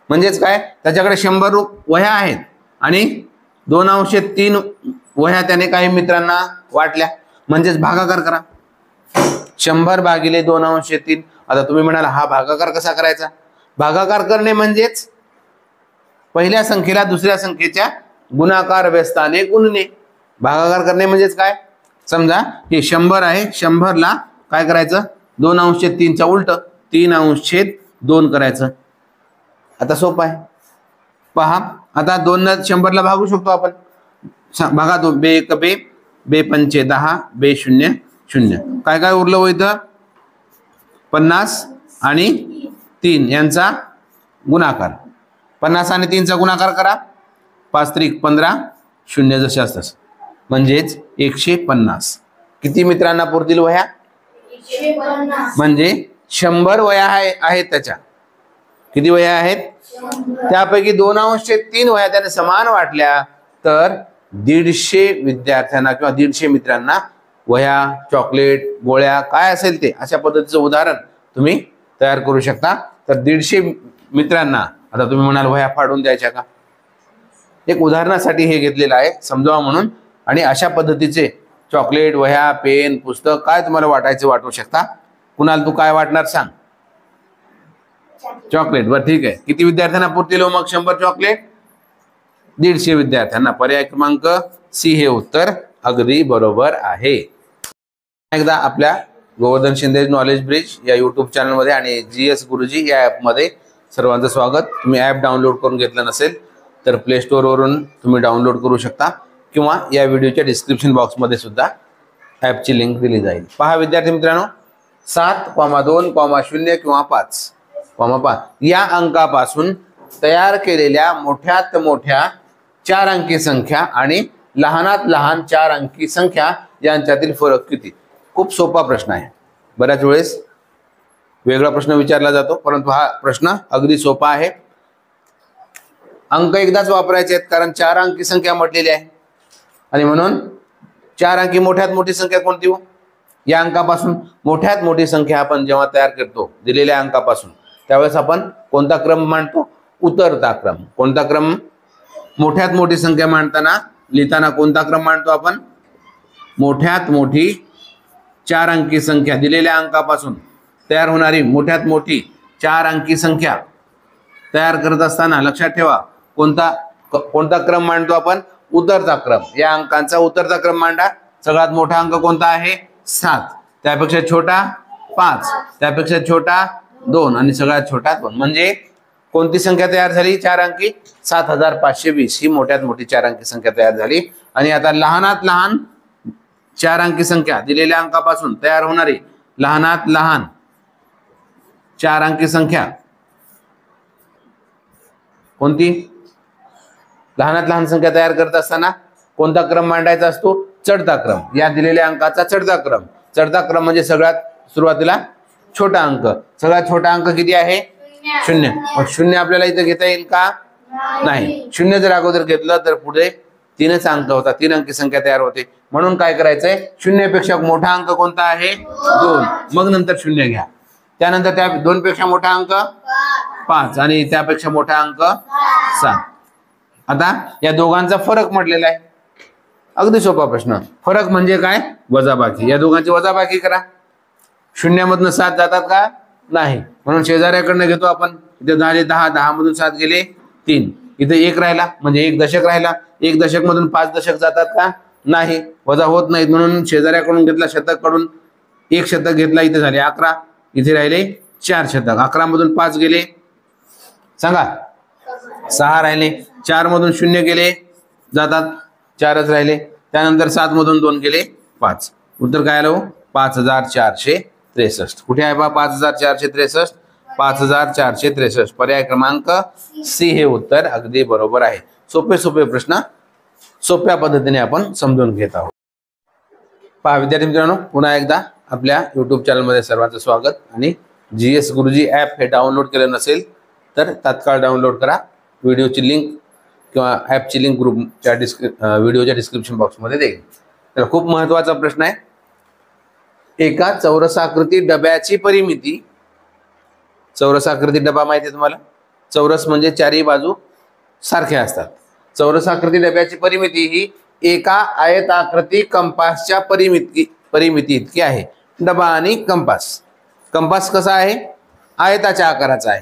म्हणजेच काय, त्याच्याकडे 100 वह्या आहेत आणि 2/3 वह्या त्याने काही मित्रांना वाटल्या. म्हणजेच भागाकार करा. 100 भागिले 2/3. आता तुम्ही म्हणाला हा भागाकार कसा करायचा, भागाकार करणे म्हणजेच पहिल्या संख्येला दुसऱ्या संख्येच्या गुणाकार व्यस्ताने गुणणे. भागाकार करणे म्हणजेच काय, समजा हे 100 आहे, 100ला काय करायचं, 2/3च्या उलट 3/2 करायचं. आता सोपं आहे. पहा आता 2 ने 100ला भागू शकतो आपण. भागा 2, बे 1 बे, बे 5 10, बे 0 0. काय काय उरलं हो इथं, 50 आणि 3 यांचा गुणाकार. 50 आणि 3चा गुणाकार करा. 5 त्रिक 15, 0 जसे असतात, म्हणजेच 150. किती मित्रांना पुरतील वह्या, 150. म्हणजे 100 वह्या आहेत त्याच्या. किती वह्या आहेत, त्यापैकी 2/3 वह्या त्याने समान वाटल्या. तर 150 विद्यार्थ्यांना किंवा 150 मित्रांना वह्या, चॉकलेट, गोळ्या काय असेल ते, अशा पद्धतीचं उदाहरण तुम्ही तयार करू शकता. तर 150 मित्रांना. आता तुम्ही म्हणाल वह्या फाडून द्यायच्या का? एक उदाहरणासाठी हे घेतलेलं आहे समजावा म्हणून. आणि अशा पद्धतीचे चॉकलेट, वह्या, पेन, पुस्तक काय तुम्हाला वाटायचे वाटू शकता. कुणाल तू काय वाटणार सांग? चॉकलेट. बरं ठीक आहे. किती विद्यार्थ्यांना पुरतील मग 100 चॉकलेट? 150 विद्यार्थ्यांना. पर्याय क्रमांक सी हे उत्तर अगदी बरोबर आहे. एकदा आपल्या गोवर्धन शिंदे नॉलेज ब्रिज या यूट्यूब चॅनलमध्ये आणि GS गुरुजी या ॲपमध्ये सर्वांचं स्वागत. तुम्ही ॲप डाउनलोड करून घेतलं नसेल तर प्ले स्टोअरवरून तुम्ही डाउनलोड करू शकता किंवा या व्हिडिओच्या डिस्क्रिप्शन बॉक्समध्ये सुद्धा ॲपची लिंक दिली जाईल. पहा विद्यार्थी मित्रांनो, 7,2,0 किंवा 5,5 या अंकापासून तयार केलेल्या मोठ्यात मोठ्या 4 अंकी संख्या आणि लहानात लहान 4 अंकी संख्या यांच्यातील फरक किती? खूप सोपा प्रश्न आहे. बऱ्याच वेळेस वेगळा प्रश्न विचारला जातो, परंतु हा प्रश्न अगदी सोपा आहे. अंक एकदाच वापरायचे आहेत कारण 4 अंकी संख्या म्हटलेली आहे आणि म्हणून 4 अंकी मोठ्यात मोठी संख्या कोणती हो? या अंकापासून मोठ्यात मोठी संख्या आपण जेव्हा तयार करतो दिलेल्या अंकापासून त्यावेळेस आपण कोणता क्रम मांडतो? उतरता क्रम. कोणता क्रम? मोठ्यात मोठी संख्या मांडताना लिहिताना कोणता क्रम मांडतो आपण? मोठ्यात मोठी 4 अंकी संख्या दिलेल्या अंकापासून तयार होणारी मोठ्यात मोठी 4 अंकी संख्या तयार करत असताना लक्षात ठेवा कोणता क्रम मांडतो आपण? उतरता क्रम. या अंकांचा उतरता क्रम मांडा. सगळ्यात मोठा अंक कोणता आहे? 7. त्यापेक्षा छोटा 5. त्यापेक्षा छोटा 2 आणि सगळ्यात छोटा 2. म्हणजे कोणती संख्या तयार झाली 4 अंकी? 7,520 ही मोठ्यात मोठी 4 अंकी संख्या तयार झाली. आणि आता लहानात लहान 4 अंकी संख्या दिलेल्या अंकापासून तयार होणारी लहानात लहान 4 अंकी संख्या कोणती? लहानात लहान संख्या तयार करत असताना कोणता क्रम मांडायचा असतो? चढता क्रम. या दिलेल्या अंकाचा चढता क्रम. चढता क्रम म्हणजे सगळ्यात सुरुवातीला छोटा अंक. सगळ्यात छोटा अंक किती आहे? 0. मग 0 आपल्याला इथे घेता येईल का? नाही. 0 जर अगोदर घेतलं तर पुढे 3च अंक होता. 3 अंकी संख्या तयार होते. म्हणून काय करायचंय? 0 पेक्षा मोठा अंक कोणता आहे? 2. मग नंतर 0 घ्या. त्यानंतर त्या 2 पेक्षा मोठा अंक 5 आणि त्यापेक्षा मोठा अंक 7. आता या दोघांचा फरक म्हटलेला आहे. अगदी सोपा प्रश्न. फरक म्हणजे काय? वजाबाकी. या दोघांची वजाबाकी करा. 0 मधून 7 जातात का? नाही. म्हणून शेजाऱ्याकडनं घेतो आपण. इथे झाले 10. 10 मधून 7 गेले 3. इथे 1 राहिला म्हणजे 1 दशक राहिला. 1 दशक मधून 5 दशक जातात का? नाही. वजा होत नाहीत. म्हणून शेजाऱ्याकडून घेतला शतक कडून 1 शतक घेतला. इथे झाले 11. इथे राहिले 4 शतक. 11 मधून 5 गेले सांगा 6 राहिले. 4 मधून 0 गेले जातात 4च राहिले. त्यानंतर 7 मधून 2 गेले 5. उत्तर काय आलं? 5,463. कुठे आहे बा 5,463? 5,463. पर्याय क्रमांक सी हे उत्तर अगदी बरोबर आहे. सोपे सोपे प्रश्न सोप्या पद्धतीने आपण समजून घेत आहोत. पहा विद्यार्थी मित्रांनो, पुन्हा एकदा आपल्या यूट्यूब चॅनलमध्ये सर्वांचं स्वागत. आणि GS गुरुजी ॲप हे डाउनलोड केलं नसेल तर तात्काळ डाउनलोड करा. व्हिडिओची लिंक किंवा ॲपची लिंक ग्रुपच्या व्हिडिओच्या डिस्क्रिप्शन बॉक्समध्ये देईल. तर खूप महत्त्वाचा प्रश्न आहे. एका चौरसाकृती डब्याची परिमिती. चौरसाकृती डबा माहिती आहे तुम्हाला? चौरस म्हणजे चारही बाजू सारख्या असतात. चौरसाकृती डब्याची परिमिती ही एका आयताकृती कंपासच्या परिमिती इतकी आहे. डबा आणि कंपास कसा आहे? आयताच्या आकाराचा आहे.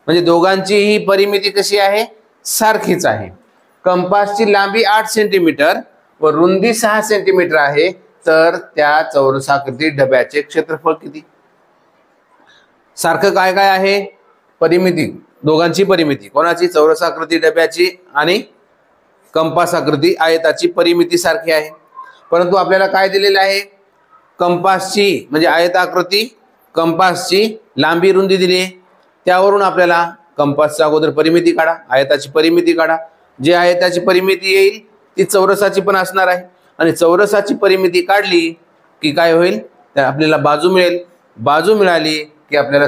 म्हणजे दोघांची ही परिमिती कशी आहे? सारखीच आहे. कंपासची लांबी 8 सेंटीमीटर व रुंदी 6 सेंटीमीटर आहे. तर त्या चौरसाकृती डब्याचे क्षेत्रफळ किती? सारखं काय काय आहे? परिमिती. दोघांची परिमिती. कोणाची? चौरसाकृती डब्याची आणि कंपासाकृती आयताची परिमिती सारखी आहे. परंतु आपल्याला काय दिलेलं आहे? कंपासची म्हणजे आयताकृती कंपासची लांबी रुंदी दिली आहे. त्यावरून आपल्याला कंपासच्या अगोदर परिमिती काढा, आयताची परिमिती काढा. जे आयताची परिमिती येईल ती चौरसाची पण असणार आहे. आणि चौरसाची परिमिती काढली की काय होईल? तर आपल्याला बाजू मिळेल. बाजू मिळाली की आपल्याला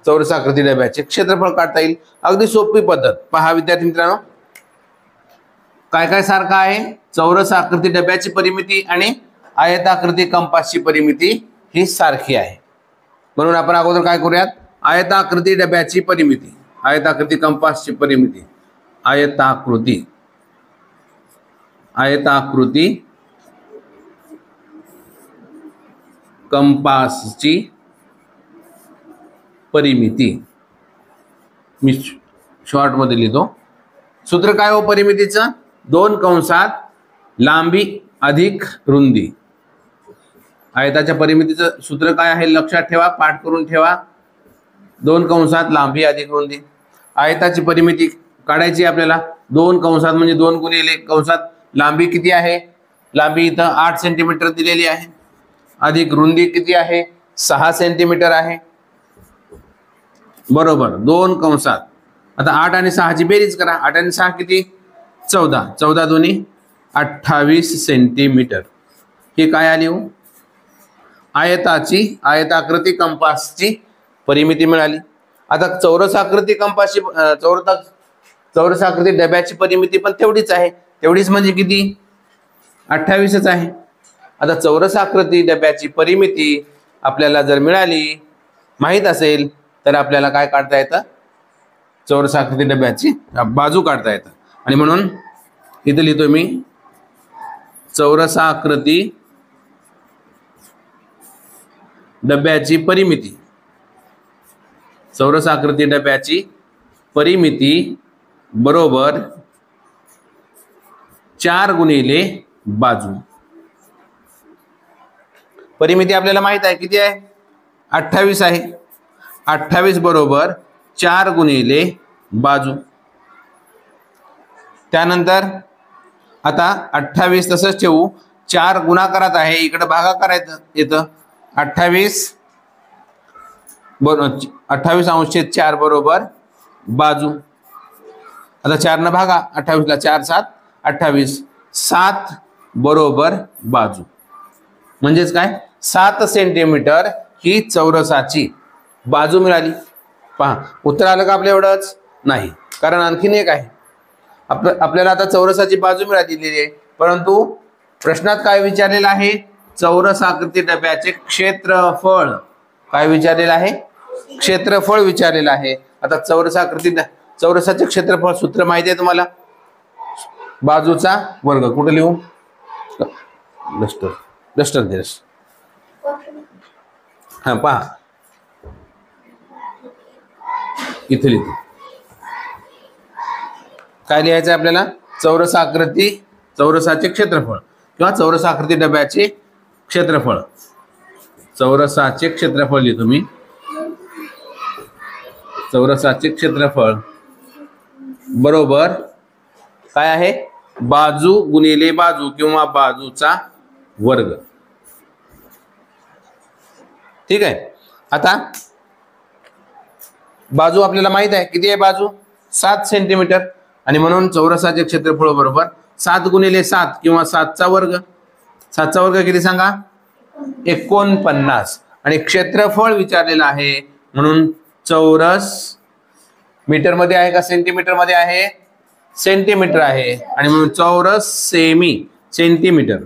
चौरसाकृती डब्याचे क्षेत्रफळ काढता येईल. अगदी सोपी पद्धत. पहा विद्यार्थी मित्रांनो, काय काय सारखं आहे? चौरसाकृती डब्याची परिमिती आणि आयताकृती कंपासची परिमिती ही सारखी आहे. म्हणून आपण अगोदर काय करूयात? आयताकृती डब्याची परिमिती, आयताकृती कंपासची परिमिती, आयताकृती कंपासची परिमिती मी शॉर्ट मध्ये लिहितो. सूत्र काय हो परिमितीचं? 2 कंसात लांबी अधिक रुंदी. आयताच्या परिमितीचं सूत्र काय आहे लक्षात ठेवा, पाठ करून ठेवा. 2 कंसात लांबी अधिक रुंदी. आयताची परिमिती काढायची आपल्याला. 2 कंसात म्हणजे 2 गुणिले कंसात लांबी किती आहे? लांबी इथं 8 सेंटीमीटर दिलेली आहे, अधिक रुंदी किती आहे? 6 सेंटीमीटर आहे, बरोबर. 2 कंसात आता 8 आणि 6 ची बेरीज करा. 8 आणि 6 किती? 14. 14 दोन्ही 28 सेंटीमीटर. ही काय आली हो? आयताकृती कंपासची परिमिती मिळाली. आता चौरसाकृती कंपासची चौरसाकृती डब्याची परिमिती पण तेवढीच आहे. तेवढीच म्हणजे किती? 28च आहे. आता चौरसाकृती डब्याची परिमिती आपल्याला जर मिळाली, माहित असेल, तर आपल्याला काय काढता येतं? चौरसाकृती डब्याची बाजू काढता येतं. आणि म्हणून इथे लिहितो मी चौरसाकृती डब्याची परिमिती. चौरसाकृती डब्याची परिमिती बरोबर 4 गुणिले बाजू. परिमिती आपल्याला माहित आहे किती आहे? 28 आहे. 28 बरोबर 4 गुणिले बाजू. त्यानंतर आता 28 तसंच ठेवू. 4 गुणाकारात आहे, इकडे भागाकार येतं. 28 बरोबर 28/4 बरोबर बाजू. आता 4 न भागा 28 ला. 4 7 28. 7 बरोबर बाजू. म्हणजेच काय? 7 सेंटीमीटर ही चौरसाची बाजू मिळाली. पहा, उत्तर आलं का आपल्या? एवढंच नाही, कारण आणखीन एक आहे. आपल्याला आता चौरसाची बाजू मिळालेली आहे, परंतु प्रश्नात काय विचारलेलं आहे? चौरसाकृती डब्याचे क्षेत्रफळ. काय विचारलेलं आहे? क्षेत्रफळ विचारलेलं आहे. आता चौरसाचे क्षेत्रफळ सूत्र माहिती आहे तुम्हाला? बाजूचा वर्ग. कुठे लिहू? डस्टर दिवस. हा पहा, इथे लिहितो. काय लिहायचं आहे आपल्याला? चौरसाचे क्षेत्रफळ किंवा चौरसाकृती डब्याचे क्षेत्रफळ. चौरसाचे क्षेत्रफळ लिहितो मी. चौरसाचे क्षेत्रफळ बरोबर काय आहे? बाजू गुणिले बाजू किंवा बाजूचा वर्ग. ठीक आहे. आता बाजू आपल्याला माहित आहे किती आहे? बाजू 7 सेंटीमीटर. आणि म्हणून चौरसाचे क्षेत्रफळ बरोबर 7 गुणिले 7 किंवा 7 चा वर्ग. 7 चा वर्ग किती सांगा? 49. आणि क्षेत्रफळ विचारलेलं आहे, म्हणून चौरस मीटर मध्ये आहे का सेंटीमीटर मध्ये आहे? सेंटीमीटर आहे. आणि म्हणून चौरस सेंटीमीटर.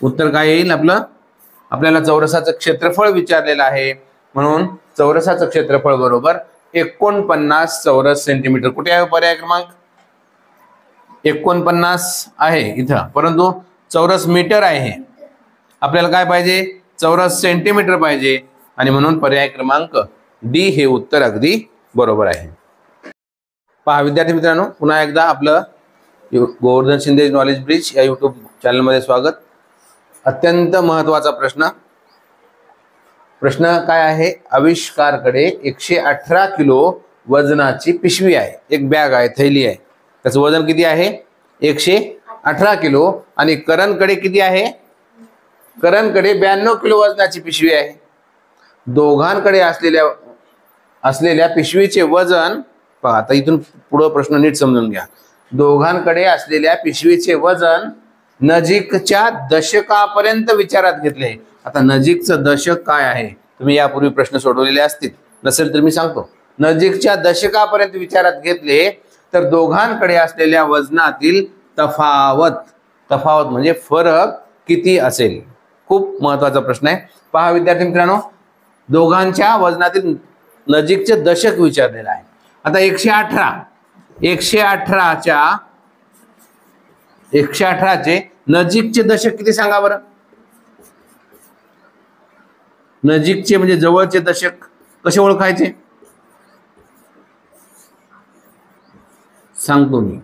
उत्तर काय येईल आपलं? आपल्याला चौरसाचं क्षेत्रफळ विचारलेलं आहे, म्हणून चौरसाचं क्षेत्रफळ बरोबर 49 चौरस सेंटीमीटर. कुठे आहे पर्याय क्रमांक? 49 आहे इथं, परंतु चौरस मीटर आहे. आपल्याला काय पाहिजे? चौरस सेंटीमीटर पाहिजे. आणि म्हणून पर्याय क्रमांक डी हे उत्तर अगदी बरोबर आहे. पहा विद्यार्थी मित्रांनो, पुन्हा एकदा आपलं गोवर्धन शिंदे नॉलेज ब्रिज या यूट्यूब चॅनलमध्ये स्वागत. अत्यंत महत्त्वाचा प्रश्न काय आहे? आविष्कारकडे 118 किलो वजनाची पिशवी आहे. एक बॅग आहे, थैली आहे. त्याचं वजन किती आहे? 118 किलो. आणि करणकडे किती आहे? करणकडे 92 किलो वजनाची पिशवी आहे. दोघांकडे असलेल्या पिशवीचे वजन पहा. आता इथून पुढे प्रश्न नीट समजून घ्या. दोघांकडे असलेल्या पिशवीचे वजन नजीकच्या दशकापर्यंत विचारात घेतले. आता नजीकचं दशक काय आहे? तुम्ही यापूर्वी प्रश्न सोडवलेले असतील, नसेल तर मी सांगतो. नजीकच्या दशकापर्यंत विचारात घेतले तर दोघांकडे असलेल्या वजनातील तफावत म्हणजे फरक किती असेल? खूप महत्त्वाचा प्रश्न आहे. पहा विद्यार्थी मित्रांनो, दोघांच्या वजनातील नजीकचे दशक विचारलेलं आहे. आता 118चे नजीकचे दशक किती सांगा बरं. नजीकचे म्हणजे जवळचे दशक कसे ओळखायचे सांगतो मी.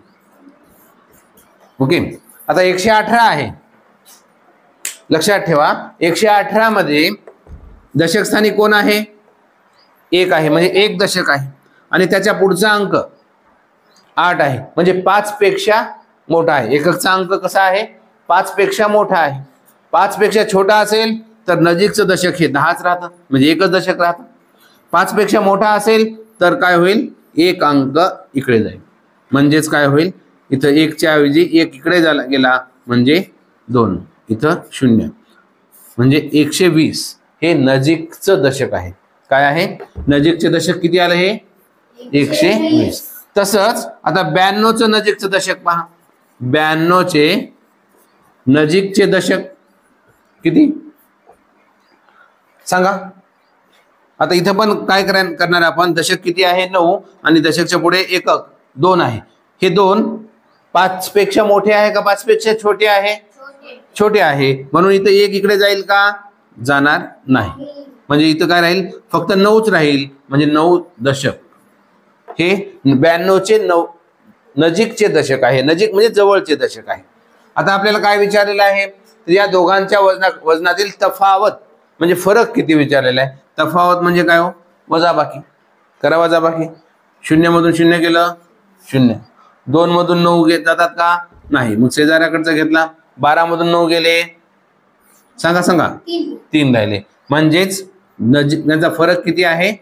ओके, आता 118 आहे, लक्षात ठेवा. 118 मध्ये दशक स्थानी कोण आहे, 1 आहे, म्हणजे 1 दशक आहे. आणि त्याच्या पुढचा अंक 8 आहे, म्हणजे 5 पेक्षा मोठा आहे. एककचा अंक कसा आहे, 5 पेक्षा मोठा आहे. 5 पेक्षा छोटा असेल तर नजीकचं दशक हे 10च राहतं, म्हणजे एकच दशक राहतं. 5 पेक्षा मोठा असेल तर काय होईल, 1 अंक इकडे जाईल, म्हणजेच काय होईल, इथं 1 च्या ऐवजी 1 इकडे गेला, म्हणजे 2, इथं 0, म्हणजे 120 हे नजीकचं दशक आहे. काय आहे, नजीकचे दशक किती आलं हे, 120. तसंच आता 92चं नजीकचं दशक पहा. 92चे नजीकचे दशक किती सांगा. आता इथं पण काय करणार आपण, दशक किती आहे 9 आणि दशकच्या पुढे एकक 2 आहे. हे 2 5 पेक्षा मोठे आहे का 5 पेक्षा छोटे आहे, छोटे आहे, म्हणून इथं 1 इकडे जाईल का, जाणार नाही, म्हणजे इथं काय राहील, फक्त 9च राहील, म्हणजे 9 दशक हे 92चे नजीकचे दशक आहे. नजीक म्हणजे जवळचे दशक आहे. आता आपल्याला काय विचारलेलं आहे, तर या दोघांच्या वजनातील तफावत म्हणजे फरक किती विचारलेला आहे. तफावत म्हणजे काय हो, वजाबाकी करा, वजाबाकी. 0 मधून 0 गेलं 0, 2 मधून 9 जातात का, नाही, मग शेजाऱ्याकडचा घेतला, 12 मधून 9 गेले, सांगा 3 राहिले, म्हणजेच त्यांचा फरक किती आहे,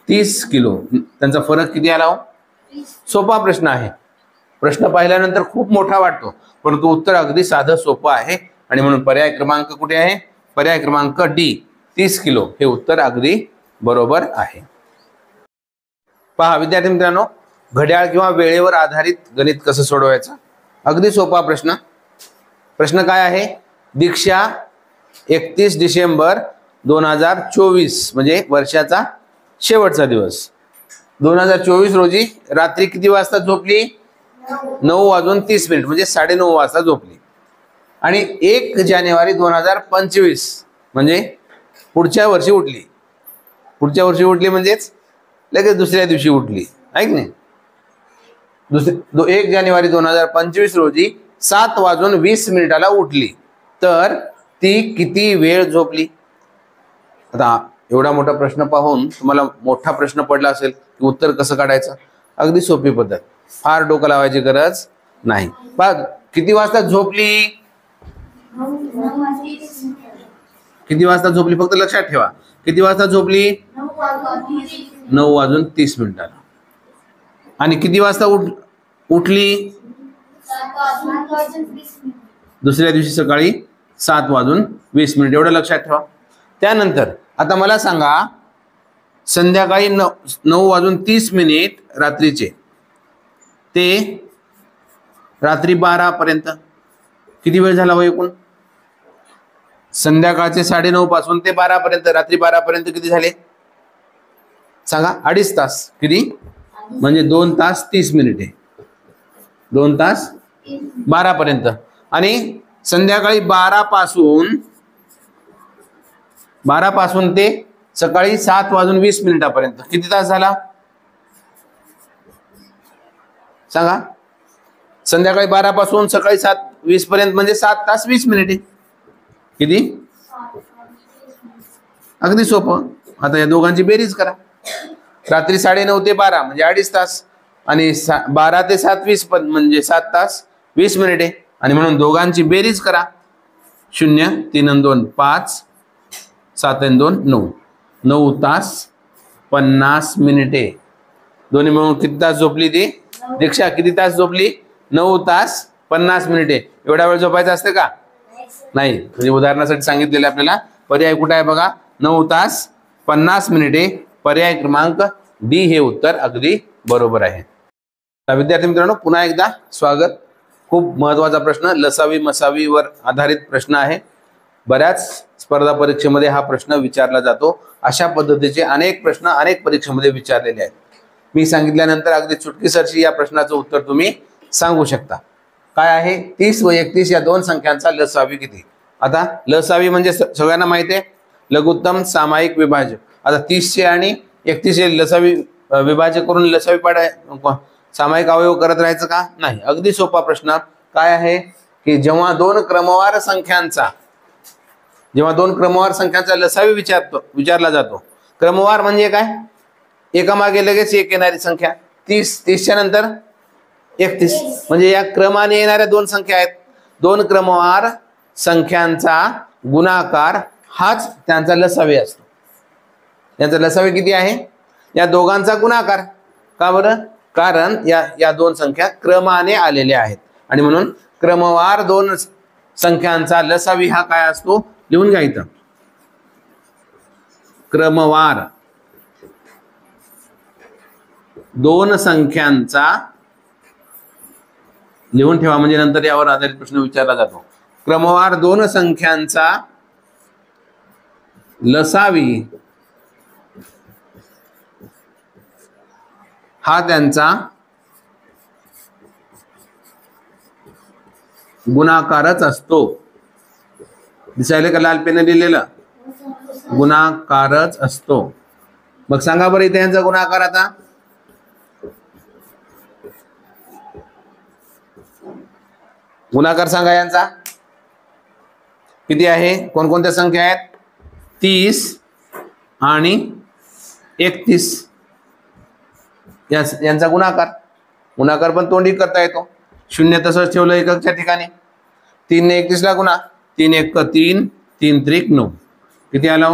30 किलो. त्यांचा फरक किती आला हो. सोपा प्रश्न आहे. प्रश्न पाहिल्यानंतर खूप मोठा वाटतो, परंतु उत्तर अगदी साधं सोपं आहे. आणि म्हणून पर्याय क्रमांक कुठे आहे, पर्याय क्रमांक डी, 30 किलो हे उत्तर अगदी बरोबर आहे. पहा विद्यार्थी मित्रांनो, घड्याळ किंवा वेळेवर आधारित गणित कसं सोडवायचं. अगदी सोपा प्रश्न. प्रश्न काय आहे, दीक्षा 31 डिसेंबर 2024 म्हणजे वर्षाचा शेवटचा दिवस. 2024 रोजी रात्री किती वाजता झोपली, 9:30 म्हणजे 9:30 वाजता झोपली. आणि 1 जानेवारी 2025 म्हणजे पुढच्या वर्षी उठली. पुढच्या वर्षी उठली म्हणजेच लगेच दुसऱ्या दिवशी उठली, आहे की नाही. 1 जानेवारी 2025 रोजी 7:20 उठली, तर ती किती वेळ झोपली. आता एवढा मोठा प्रश्न पाहून तुम्हाला मोठा प्रश्न पडला असेल की उत्तर कसं काढायचं. अगदी सोपी पद्धत, फार डोकं लावायची गरज नाही. बघ किती वाजता झोपली, किती वाजता झोपली, फक्त लक्षात ठेवा किती वाजता झोपली, 9:30. आणि किती वाजता उठली, दुसऱ्या दिवशी सकाळी 7:20. एवढं लक्षात ठेवा. त्यानंतर आता मला सांगा, संध्याकाळी 9:30 रात्रीचे ते रात्री 12 पर्यंत किती वेळ झाला हो एकूण. संध्याकाळचे 9:30 पासून ते 12 पर्यंत, रात्री 12 पर्यंत किती झाले सांगा, 2.5 तास. किती, म्हणजे 2 तास 30 मिनिटे, 2 तास 12 पर्यंत. आणि संध्याकाळी 12 पासून ते सकाळी 7:20 पर्यंत किती तास झाला सांगा. संध्याकाळी 12 पासून सकाळी 7:20 पर्यंत म्हणजे 7 तास 20 मिनिटे. किती, अगदी सोपं. आता या दोघांची बेरीज करा. रात्री 9:30 ते 12 म्हणजे 2.5 तास, आणि 12 ते 7:20 म्हणजे 7 तास 20 मिनिटे. आणि म्हणून दोघांची बेरीज करा. 0, 3 आणि 2 5, 7 आणि 2 9, 9 तास 50 मिनिटे. दोन्ही मिळून किती तास झोपली ती दीक्षा, किती तास झोपली, 9 तास 50 मिनिटे. एवढा वेळ झोपायचा असते का, नाही. म्हणजे उदाहरणासाठी सांगितलेलं आपल्याला. पर्याय कुठे आहे बघा, 9 तास 50 मिनिटे. पर्याय क्रमांक डी हे उत्तर अगदी बरोबर आहे. विद्यार्थी मित्रांनो, पुन्हा एकदा स्वागत. खूप महत्वाचा प्रश्न, लसावी मसावीवर आधारित प्रश्न आहे. बऱ्याच स्पर्धा परीक्षेमध्ये हा प्रश्न विचारला जातो. अशा पद्धतीचे अनेक प्रश्न अनेक परीक्षेमध्ये विचारलेले आहेत. मी सांगितल्यानंतर अगदी चुटकीसरशी या प्रश्नाचं उत्तर तुम्ही सांगू शकता. काय आहे? 30 व 31 या दोन संख्यांचा लसावी किती? आता लसावी म्हणजे सगळ्यांना माहिती आहे, लघुत्तम सामायिक विभाज्य. आता 30 आणि 31 लसावी विभाज्य करून लसावी पाडाय सामायिक अवयव करत राहायचं का? नाही. अगदी सोपा प्रश्न. काय आहे की जेव्हा दोन क्रमवार संख्यांचा लसावी विचारला जातो. क्रमवार म्हणजे काय? एकामागे लगेच एक येणारी संख्या. 30 च्या नंतर 31 म्हणजे या क्रमाने येणाऱ्या दोन संख्या आहेत. दोन क्रमवार संख्यांचा गुणाकार हाच त्यांचा लसावी असतो. त्यांचा लसावी किती आहे? या दोघांचा गुणाकार. का बरं? कारण या दोन संख्या क्रमाने आलेल्या आहेत आणि म्हणून क्रमवार दोन संख्यांचा लसावी हा काय असतो? लिहून घ्या इथं. क्रमवार दोन संख्यांचा लिहून ठेवा म्हणजे नंतर यावर आधारित प्रश्न विचारला जातो. क्रमवार दोन संख्यांचा लसावी हा त्यांचा गुणाकारच असतो. दिसायला का लाल पेन लिहिलेलं? गुणाकारच असतो. मग सांगा बरं इथे यांचा गुणाकार. आता गुणाकार सांगा यांचा किती आहे? कोणकोणत्या संख्या आहेत? 30 आणि 31 यांचा गुणाकार पण तोंडी करता येतो. शून्य तसंच ठेवलं एककच्या ठिकाणी. 3 ने 31 ला गुणा. 3 1 3 3 त्रिक 9. किती आला?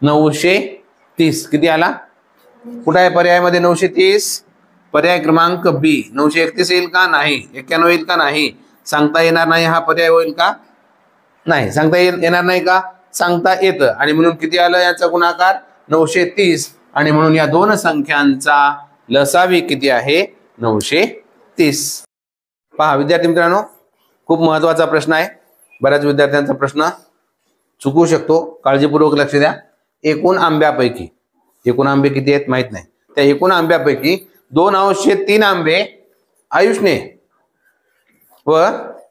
930. किती आला? कुठं आहे पर्यायामध्ये 930? पर्याय क्रमांक बी. 931 येईल का? नाही. 91 येईल का? नाही. सांगता येणार नाही. हा पर्याय होईल का? नाही. सांगता येणार नाही का? सांगता येतं. आणि म्हणून किती आलं याचा गुणाकार? 930. आणि म्हणून या दोन संख्यांचा लसावी किती आहे? 930. पहा विद्यार्थी मित्रांनो, खूप महत्वाचा प्रश्न आहे. बऱ्याच विद्यार्थ्यांचा प्रश्न चुकू शकतो. काळजीपूर्वक लक्ष द्या. एकूण आंब्यापैकी, एकूण आंबे किती आहेत माहित नाही, त्या एकूण आंब्यापैकी 2/3 आंबे आयुषने व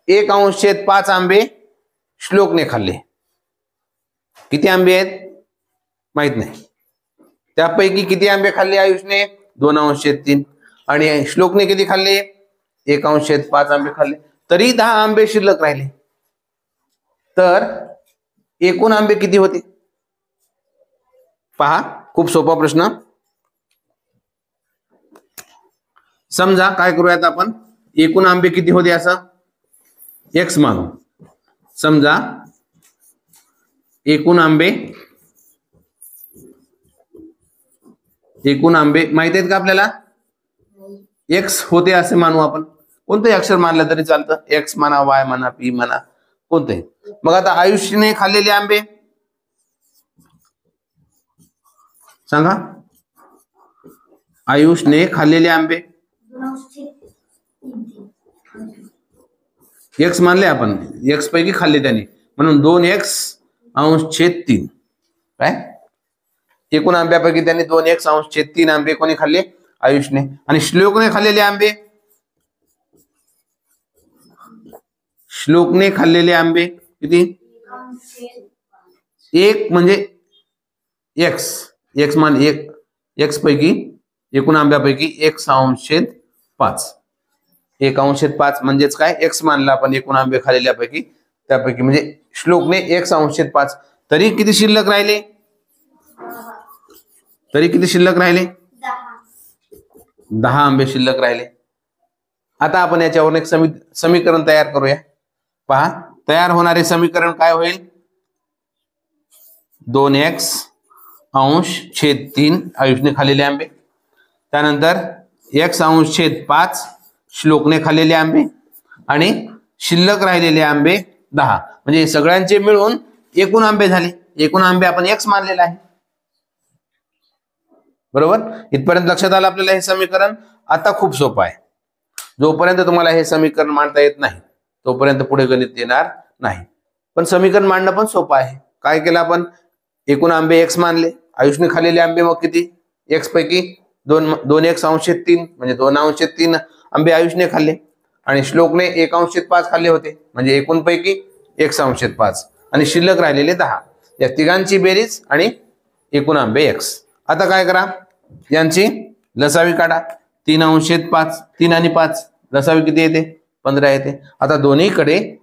1/5 आंबे श्लोकने खाल्ले. किती आंबे आहेत माहित नाही. त्यापैकी किती आंबे खाल्ले आयुषने? 2/3. आणि श्लोकने किती खाल्ले? 1/5 आंबे खाल्ले. तरी 10 आंबे शिल्लक राहिले. तर एकूण आंबे किती होते? पहा खूप सोपा प्रश्न. समजा काय करूयात आपण, एकूण आंबे किती होते असं x मानू. समजा एकूण आंबे माहित आहेत का आपल्याला? x होते असे मानू आपण. कोणतेही अक्षर मानलं तरी चालतं. x म्हणा, y म्हणा, p म्हणा, कोणते. मग आता आयुषने खाल्लेले आंबे सांगा. आयुषने खाल्लेले आंबे x मानले आपण. x पैकी खाल्ले त्याने म्हणून 2x/3. काय? एकूण आंब्यापैकी त्यांनी 2x/3 आंबे कोणी खाल्ले? आयुषने. आणि श्लोकने खाल्लेले आंबे, श्लोकने खाल्लेले आंबे किती? 1 म्हणजे x मान 1. x पैकी एकूण आंब्यापैकी 1/5. 1/5 म्हणजेच काय? x मानला आपण एकूण आंबे खाल्लेल्यापैकी, त्यापैकी म्हणजे श्लोकने 1/5. तरी किती शिल्लक राहिले? 10 आंबे शिल्लक राहिले. आता आपण याच्यावर एक समीकरण तयार करूया. पहा तयार होणारे समीकरण काय होईल? 2x/3 आयुषने खाल्लेले आंबे, त्यानंतर 1/5 श्लोकने खाल्लेले आंबे आणि शिल्लक राहिलेले आंबे 10. म्हणजे सगळ्यांचे मिळून एकूण आंबे झाले. एकूण आंबे आपण x मानलेला आहे. बरोबर? इथपर्यंत लक्षात आलं आपल्याला हे समीकरण. आता खूप सोपं आहे. जोपर्यंत तुम्हाला हे समीकरण मांडता येत नाही तोपर्यंत पुढे गणित येणार नाही. पण समीकरण मांडणं पण सोपं आहे. काय केलं आपण, एकूण आंबे x मानले, आयुषने खाल्लेले आंबे मग किती, x पैकी 2x/3 म्हणजे 2/3 आंबे आयुषने खाल्ले आणि श्लोकने 1/5 खाल्ले होते म्हणजे एकूण पैकी 1/5 आणि शिल्लक राहिलेले 10. या तिघांची बेरीज आणि एकूण आंबे x. आता काय करा, यांची लसावी काढा. 3/5, 3 आणि 5 लसावी किती येते, 15 येते. आता दोन्हीकडे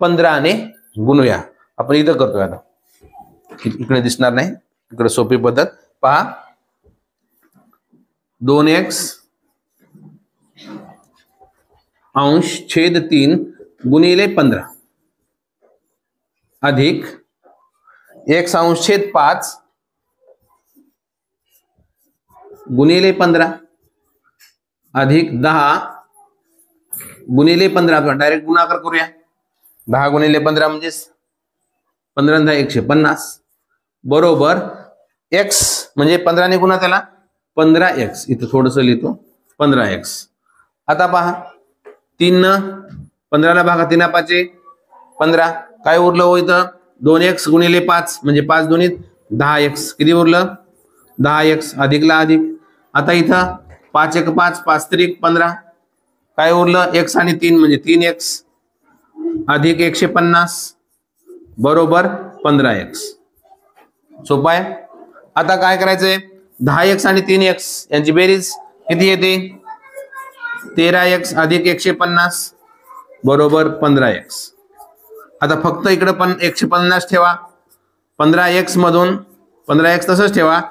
15 ने गुणूया. आपण इथं करतोय, आता इकडे दिसणार नाही, इकडे सोपी पद्धत पहा. 2x/3 गुणिले 15 अधिक 1/5 गुणिले 15 अधिक 10 गुणिले 15. डायरेक्ट गुणाकार करूया. 10 गुणिले 15 म्हणजे 15 150 बरोबर x म्हणजे 15 ने गुणा त्याला 15x. इथं थोडस लिहितो 15x. आता पहा 3 न 15 ला भागा, 3 5 15. काय उरलं हो इथं, 2x गुणिले 5 म्हणजे 5 2 10x. किती उरलं, 10x अधिकला अधिक. आता इथं 5 1 5 5 3 15. काय उरलं, x आणि 3 म्हणजे 3x अधिक 150 बरोबर 15x. सोपं आहे. आता काय करायचंय, 10x आणि 3x यांची बेरीज किती येते, 13x अधिक 150 बरोबर 15x. आता फक्त इकडे पण 150 ठेवा, 15x मधून 15x तसंच ठेवा,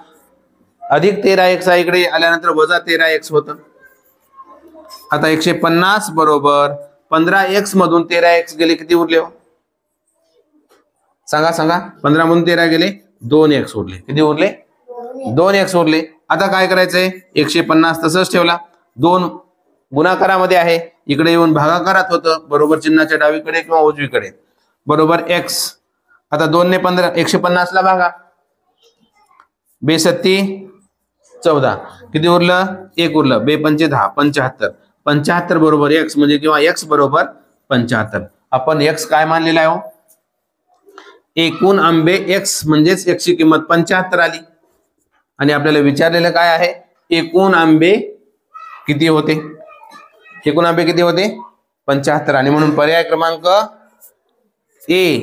अधिक 13x इकडे आल्यानंतर वजा 13x होतं. आता 150 बरोबर 15x मधून 13x गेले, किती उरले हो सांगा सांगा. 15 मधून 13 गेले, 2x उरले. किती उरले, 2x उरले. आता काय करायचंय, 150 तसंच ठेवला, 2 गुणाकारामध्ये आहे, इकडे येऊन भागाकारात होतं, बरोबर चिन्हाच्या डावीकडे किंवा उजवीकडे बरोबर x. आता 2 ने 15 150 ला भागा, 2 सत्ती 14 किती उरलं, 1 उरलं, 2 पंचे 10 75. 75 बरोबर x म्हणजे किंवा x बरोबर 75. आपण x काय मानलेला आहे हो, एकूण आंबे x म्हणजेच x ची किंमत 75 आली आणि आपल्याला विचारलेलं काय आहे, एकूण आंबे किती होते, एकूण आंबे किती होते 75. आणि म्हणून पर्याय क्रमांक ए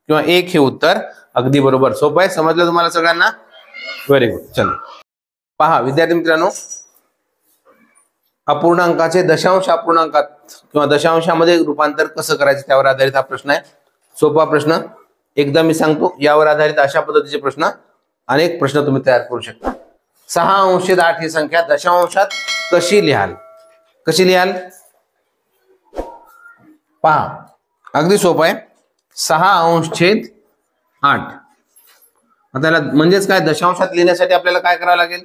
किंवा 1 हे उत्तर अगदी बरोबर. सोपं आहे, समजलं तुम्हाला सगळ्यांना, व्हेरी गुड. चला पहा विद्यार्थी मित्रांनो, अपूर्णांकाचे दशांश अपूर्णांकात किंवा दशांशामध्ये रूपांतर कसं करायचं त्यावर आधारित हा प्रश्न आहे. सोपा प्रश्न, एकदा मी सांगतो, यावर आधारित अशा पद्धतीचे प्रश्न अनेक प्रश्न तुम्ही तयार करू शकता. 6/8 ही संख्या दशांशात कशी लिहाल, कशी लिहाल पहा, अगदी सोपं आहे. 6/8 आता म्हणजेच काय, दशांशात लिहिण्यासाठी आपल्याला काय करावं लागेल,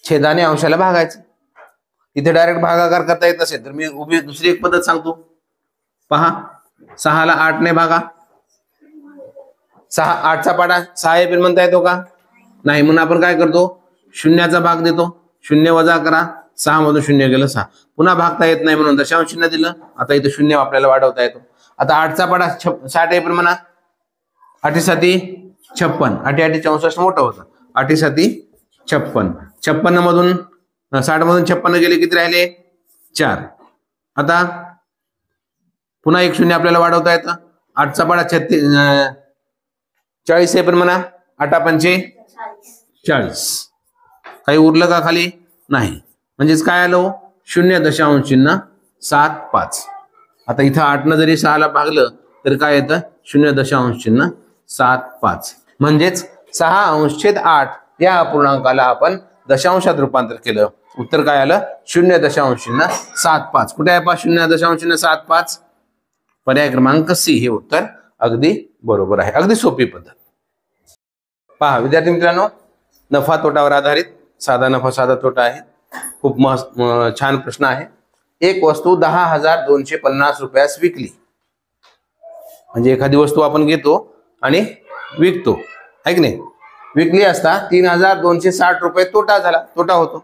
छेदाने अंशाला भागायचं. इथे डायरेक्ट भागाकार करता येत नसेल तर मी उभी दुसरी एक पद्धत सांगतो. पहा 6 ला 8 ने भागा, 6 8चा पाडा 6 एप्रिल म्हणता येतो का, नाही. म्हणून आपण काय करतो, शून्याचा भाग देतो, 0 वजा करा, 6 मधून 0 गेलं 6, पुन्हा भागता येत नाही म्हणून दशांश चिन्ह दिलं. आता इथे 0 आपल्याला वाढवता येतो. आता 8चा पाडा 60 एप्रिल म्हणा, 8 7 56, 8 8 64 मोठं होतं, 8 7 56, 56 मधून 60 मधून 56 गेले, किती राहिले 4. आता पुन्हा एक 0 आपल्याला वाढवता येतं. 8चा पाडा 40 एप्रिल म्हणा, 8 5 40, काही उरलं का खाली, नाही. म्हणजेच काय आलो, 0.75. आता इथं 8 न जरी 6 ला भागलं तर काय येतं, 0.75. म्हणजेच 6/8 या अपूर्णांकाला आपण दशांशात रूपांतर केलं. उत्तर काय आलं, 0.75. कुठे आहे पहा 0.75, पर्याय क्रमांक सी हे उत्तर अगदी बरोबर आहे. अगदी सोपी पद्धत. पहा विद्यार्थी मित्रांनो, नफा तोटावर आधारित साधा नफा साधा तोटा आहे. खूप मस्त छान प्रश्न आहे. एक वस्तू 10,250 रुपयास विकली, म्हणजे एखादी वस्तू आपण घेतो आणि विकतो, आहे की नाही. विकली असता 3,260 रुपये तोटा झाला, तोटा होतो.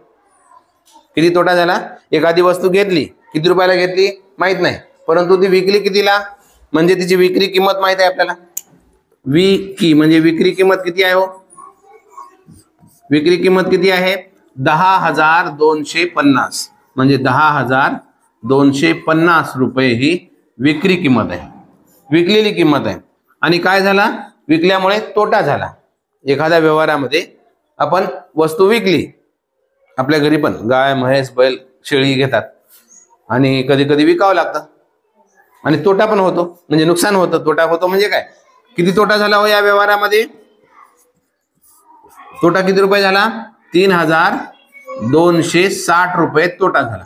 किती तोटा झाला, एखादी वस्तू घेतली, किती रुपयाला घेतली माहित नाही, परंतु ती विकली कितीला, म्हणजे तिची विक्री किंमत माहित आहे आपल्याला. विकी म्हणजे विक्री किंमत किती आहे हो? विक्री किंमत किती आहे? 10,250 म्हणजे 10,250 रुपये ही विक्री किंमत आहे, विकलेली किंमत आहे. आणि काय झाला? विकल्यामुळे तोटा झाला. एखाद्या व्यवहारामध्ये आपण वस्तू विकली, आपल्या घरी पण गाय म्हैस बैल शेळी घेतात आणि कधी कधी विकावं लागतं आणि तोटा पण होतो, म्हणजे नुकसान होतं. तोटा होतो म्हणजे काय? किती तोटा झाला हो या व्यवहारामध्ये? तोटा किती रुपये झाला? 3,260 रुपये तोटा झाला.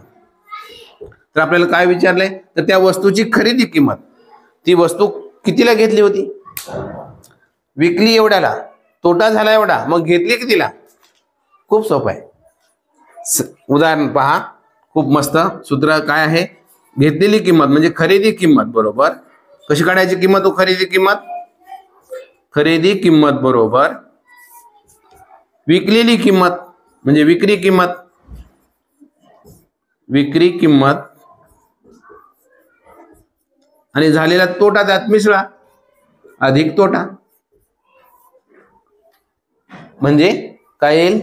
तर आपल्याला काय विचारलंय? तर त्या वस्तूची खरेदी किंमत, ती वस्तू कितीला घेतली होती? विकली एवढ्याला, तोटा झाला एवढा, मग घेतली कितीला? खूप सोपं आहे. उदाहरण पहा, खूप मस्त सूत्र काय आहे? घेतलेली किंमत म्हणजे खरेदी किंमत बरोबर, कशी काढायची किंमत हो? खरेदी किंमत, खरेदी किंमत बरोबर विकलेली किंमत म्हणजे विक्री किंमत, विक्री किंमत आणि झालेला तोटा त्यात मिसळा, अधिक तोटा. म्हणजे काय येईल?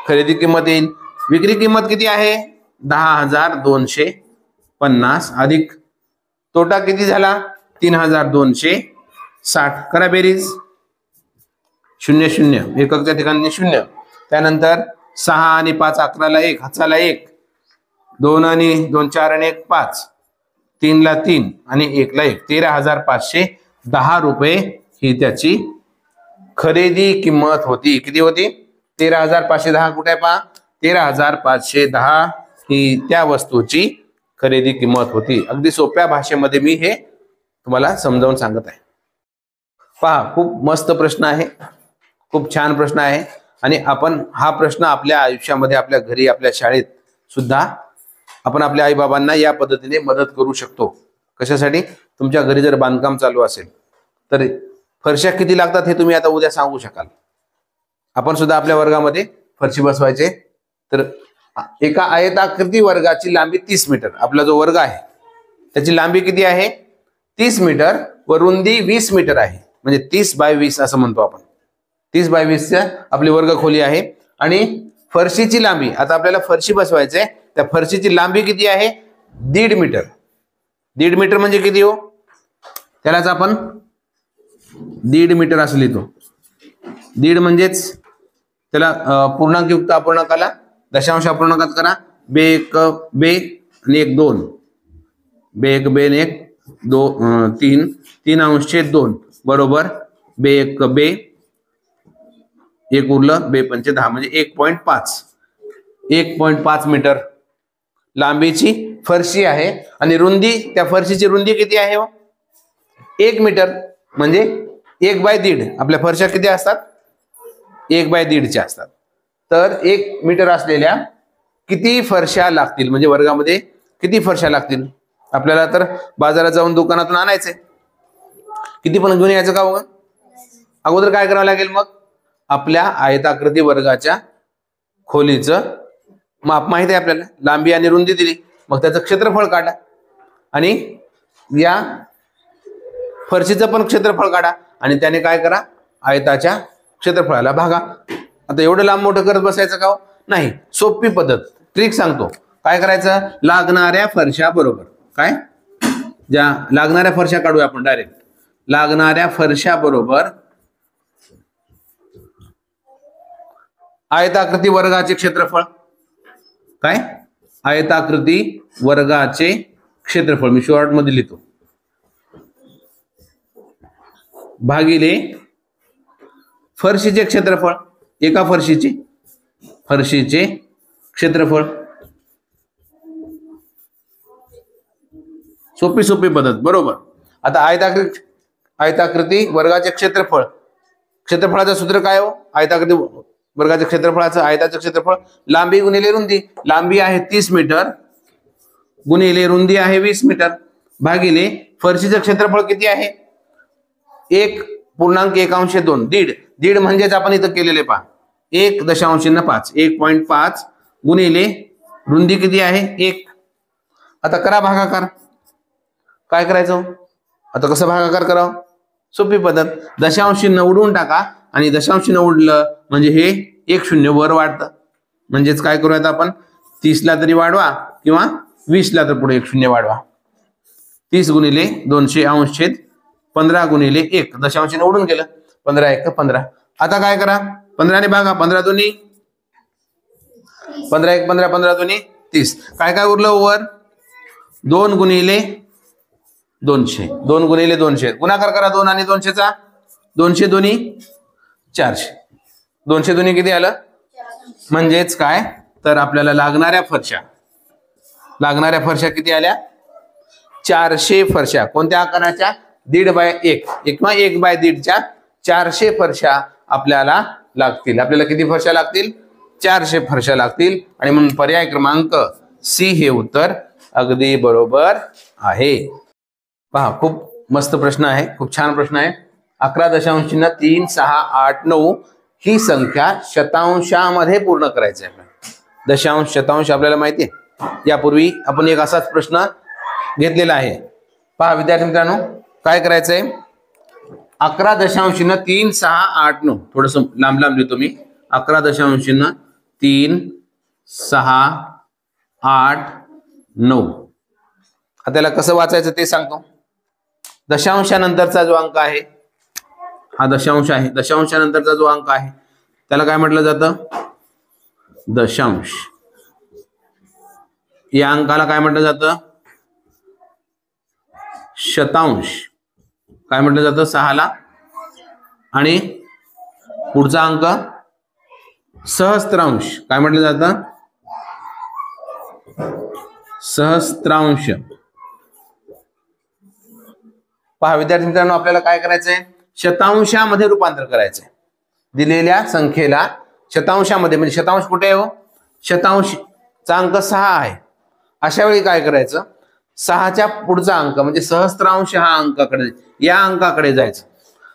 खरेदी किंमत येईल. विक्री किंमत किती आहे? 10,250 अधिक तोटा किती झाला? 3,260. करा बेरीज. 0 0 एककच्या ठिकाणी 0. त्यानंतर 6 आणि 5 11ला 1, हाताला 1, 2 आणि 2 4 आणि 1 5, 3 ला 3 आणि 1 ला 1, 13,510 रुपये ही त्याची खरेदी किंमत होती. किती होती? 13,510. कुठे पहा? 13,510 ही त्या वस्तूची खरेदी किंमत होती. अगदी सोप्या भाषेमध्ये मी हे तुम्हाला समजावून सांगत आहे. पहा, खूप मस्त प्रश्न आहे, खूप छान प्रश्न आहे. आणि आपण हा प्रश्न आपल्या आयुष्यामध्ये, आपल्या घरी, आपल्या शाळेत सुद्धा आपण आपल्या आई बाबांना या पद्धतीने मदत करू शकतो. कशासाठी? तुमच्या घरी जर बांधकाम चालू असेल तर फरशा किती लागतात हे तुम्ही आता उद्या सांगू शकाल. आपण सुद्धा आपल्या वर्गामध्ये फरशी बसवायचे. तर एका आयताकृती वर्गाची लांबी 30 मीटर, आपला जो वर्ग आहे त्याची लांबी किती आहे? 30 मीटर व रुंदी 20 मीटर आहे. म्हणजे 30 बाय 20 असं म्हणतो आपण. 30 बाय 20 आपली वर्ग खोली आहे. आणि फरशीची लांबी, आता आपल्याला फरशी बसवायचे, त्या फरशीची लांबी किती आहे? 1.5 मीटर. 1.5 मीटर म्हणजे किती हो? त्यालाच आपण 1.5 मीटर असं लिहितो. 1.5 म्हणजेच त्याला पूर्णांकयुक्त अपूर्णांकाला दशांश अपूर्णांकात करा. बे 1 बे आणि 1 2, बे 1 बे 1 2 3 3 अंश 2 बरोबर बे 1 बे 1 उरलं बे 5 10 म्हणजे 1.5 1.5 मीटर लांबीची फरशी आहे. आणि रुंदी, त्या फरशीची रुंदी किती आहे हो? 1 मीटर म्हणजे 1 बाय 1.5. आपल्या फरशा किती असतात? 1 बाय 1.5 असतात. तर 1 मीटर असलेल्या किती फरशा लागतील, म्हणजे वर्गामध्ये किती फरशा लागतील? आपल्याला तर बाजारात जाऊन दुकानातून आणायचे, किती पण घेऊन यायचं का? बघा, अगोदर काय करावं लागेल? मग आपल्या आयताकृती वर्गाच्या खोलीचं माप माहित आहे आपल्याला, लांबी आणि रुंदी दिली, मग त्याचं क्षेत्रफळ काढा आणि या फरशीचं पण क्षेत्रफळ काढा आणि त्याने काय करा? आयताच्या क्षेत्रफळाला भागा. आता एवढं लांब मोठं करत बसायचं का? नाही, सोपी पद्धत, ट्रिक सांगतो. काय करायचं? लागणाऱ्या फरशा बरोबर काय, ज्या लागणाऱ्या फरशा काढूया आपण डायरेक्ट. लागणाऱ्या फरशा बरोबर आयताकृती वर्गाचे क्षेत्रफळ. काय? आयताकृती वर्गाचे क्षेत्रफळ मी शॉर्ट मध्ये लिहितो, भागिले फरशीचे क्षेत्रफळ. एका फरशीचे क्षेत्रफळ. सोपी पद्धत बरोबर. आता आयताकृती वर्गाचे क्षेत्रफळ, क्षेत्रफळाचं सूत्र काय हो? आयताकृती वर्गाच्या क्षेत्रफळाचं, आयताचं क्षेत्रफळ लांबी गुणिले रुंदी. लांबी आहे 30 मीटर गुणिले रुंदी आहे 20 मीटर भागिले फरशीचं क्षेत्रफळ किती आहे? 1.1/2. 1.5 म्हणजेच आपण इथं केलेले पहा 1.5 1.5 गुणिले रुंदी किती आहे? 1. आता करा भागाकार. काय करायचं? आता कसं भागाकार करावं? सोपी पद्धत, दशांश चिन्ह उडवून टाका आणि दशांश चिन्ह उडलं म्हणजे हे एक शून्य वर वाढतं. म्हणजेच काय करूयात आपण, 30ला तरी वाढवा किंवा 20ला तर पुढे एक शून्य वाढवा. 30 गुणिले 200 अंश छेद 15 गुणिले 1, दशांश चिन्ह उडून गेलं. 15 1 15. आता काय करा, 15 ने भागा, 15 दोन्ही 15 1 15, 15 दोन्ही 30. काय काय उरलं वर? 2 गुणिले 200, 2 गुणिले 200, गुणाकार करा 2 आणि 200चा. 200 दोन्ही 400, 200 दोन्ही किती आलं? म्हणजेच काय तर आपल्याला लागणाऱ्या फरशा किती आल्या? 400 फरशा. कोणत्या आकाराच्या? 1.5x किंवा 1/1.5च्या 400 फरशा आपल्याला लागतील. आपल्याला किती फरशा लागतील? 400 फरशा लागतील. आणि म्हणून पर्याय क्रमांक सी हे उत्तर अगदी बरोबर आहे. पहा, खूप मस्त प्रश्न आहे, खूप छान प्रश्न आहे. 11.368 ही संख्या शतांशामध्ये पूर्ण करायची आहे. दशांश शतांश आपल्याला माहिती आहे, यापूर्वी आपण एक असाच प्रश्न घेतलेला आहे. पहा विद्यार्थी मित्रांनो, काय करायचंय, 11.3689, थोडस लांब लांब लिहितो मी. 11.3689. त्याला कसं वाचायचं ते सांगतो. दशांशानंतरचा जो अंक आहे हा दशांश आहे. दशांशानंतरचा जो अंक आहे त्याला काय म्हटलं जातं? दशांश. या अंकाला काय म्हटलं जातं? शतांश. काय म्हटलं जातं? 6ला. आणि पुढचा अंक सहस्त्रांश. काय म्हटलं जातं? सहस्त्रांश. पहा विद्यार्थी मित्रांनो, आपल्याला काय करायचंय? शतांशामध्ये रूपांतर करायचंय. दिलेल्या संख्येला शतांशामध्ये, म्हणजे शतांश कुठे आहे हो? शतांशचा अंक 6 आहे. अशा वेळी काय करायचं? 6च्या पुढचा अंक म्हणजे सहस्त्रांश हा अंकाकडे, या अंकाकडे जायचं.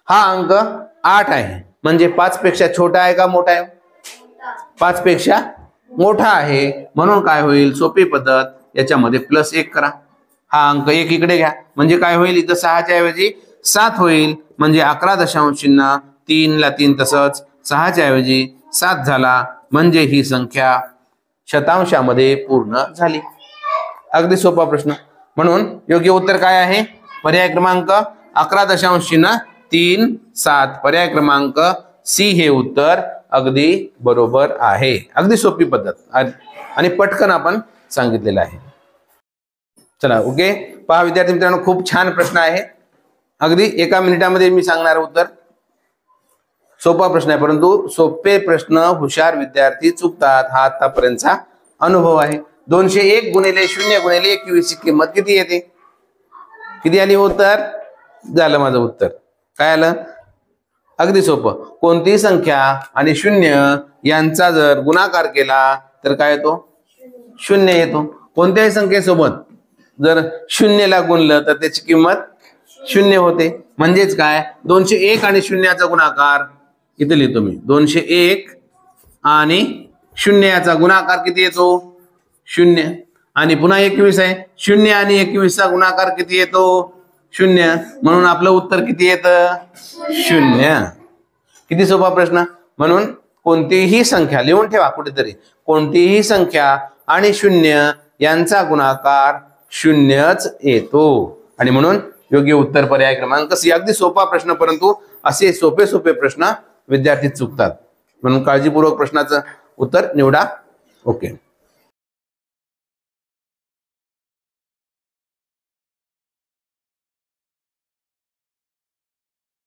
हा अंक 8 आहे, म्हणजे 5 पेक्षा छोटा आहे का मोठा आहे? 5 पेक्षा मोठा आहे. म्हणून काय होईल? सोपी पद्धत, याच्यामध्ये +1 करा. हा अंक 1 इकडे घ्या, म्हणजे काय होईल? इथं 6च्या ऐवजी 7 होईल. म्हणजे 11.3 ला 3 तसंच 6च्या ऐवजी 7 झाला. म्हणजे ही संख्या शतांशामध्ये पूर्ण झाली. अगदी सोपा प्रश्न. म्हणून योग्य उत्तर काय आहे? पर्याय क्रमांक 11.337. पर्याय क्रमांक सी हे उत्तर अगदी बरोबर आहे. अगदी सोपी पद्धत आणि पटकन आपण सांगितलेलं आहे. चला ओके. पहा विद्यार्थी मित्रांनो, खूप छान प्रश्न आहे. अगदी 1 मिनिटामध्ये मी सांगणार उत्तर. सोपा प्रश्न आहे, परंतु सोपे प्रश्न हुशार विद्यार्थी चुकतात, हा आतापर्यंतचा अनुभव आहे. 201 गुणिले 0 गुणिले 21 ची किंमत किती येते? किती आली उत्तर? झालं माझं उत्तर. काय आलं? अगदी सोपं. कोणतीही संख्या आणि 0 यांचा जर गुणाकार केला तर काय येतो? 0 येतो. कोणत्याही संख्येसोबत जर 0ला गुणलं तर त्याची किंमत 0 होते. म्हणजेच काय? 201 आणि 0चा गुणाकार इथे लिहितो मी. 201 आणि 0 याचा गुणाकार किती येतो? 0. आणि पुन्हा 21 आहे. 0 आणि 21 चा गुणाकार किती येतो? 0. म्हणून आपलं उत्तर किती येतं? 0. किती सोपा प्रश्न. म्हणून कोणतीही संख्या लिहून ठेवा कुठेतरी. कोणतीही संख्या आणि 0 यांचा गुणाकार 0च येतो. आणि म्हणून योग्य उत्तर पर्याय क्रमांक सी. अगदी सोपा प्रश्न, परंतु असे सोपे प्रश्न विद्यार्थी चुकतात. म्हणून काळजीपूर्वक प्रश्नाचं उत्तर निवडा. ओके.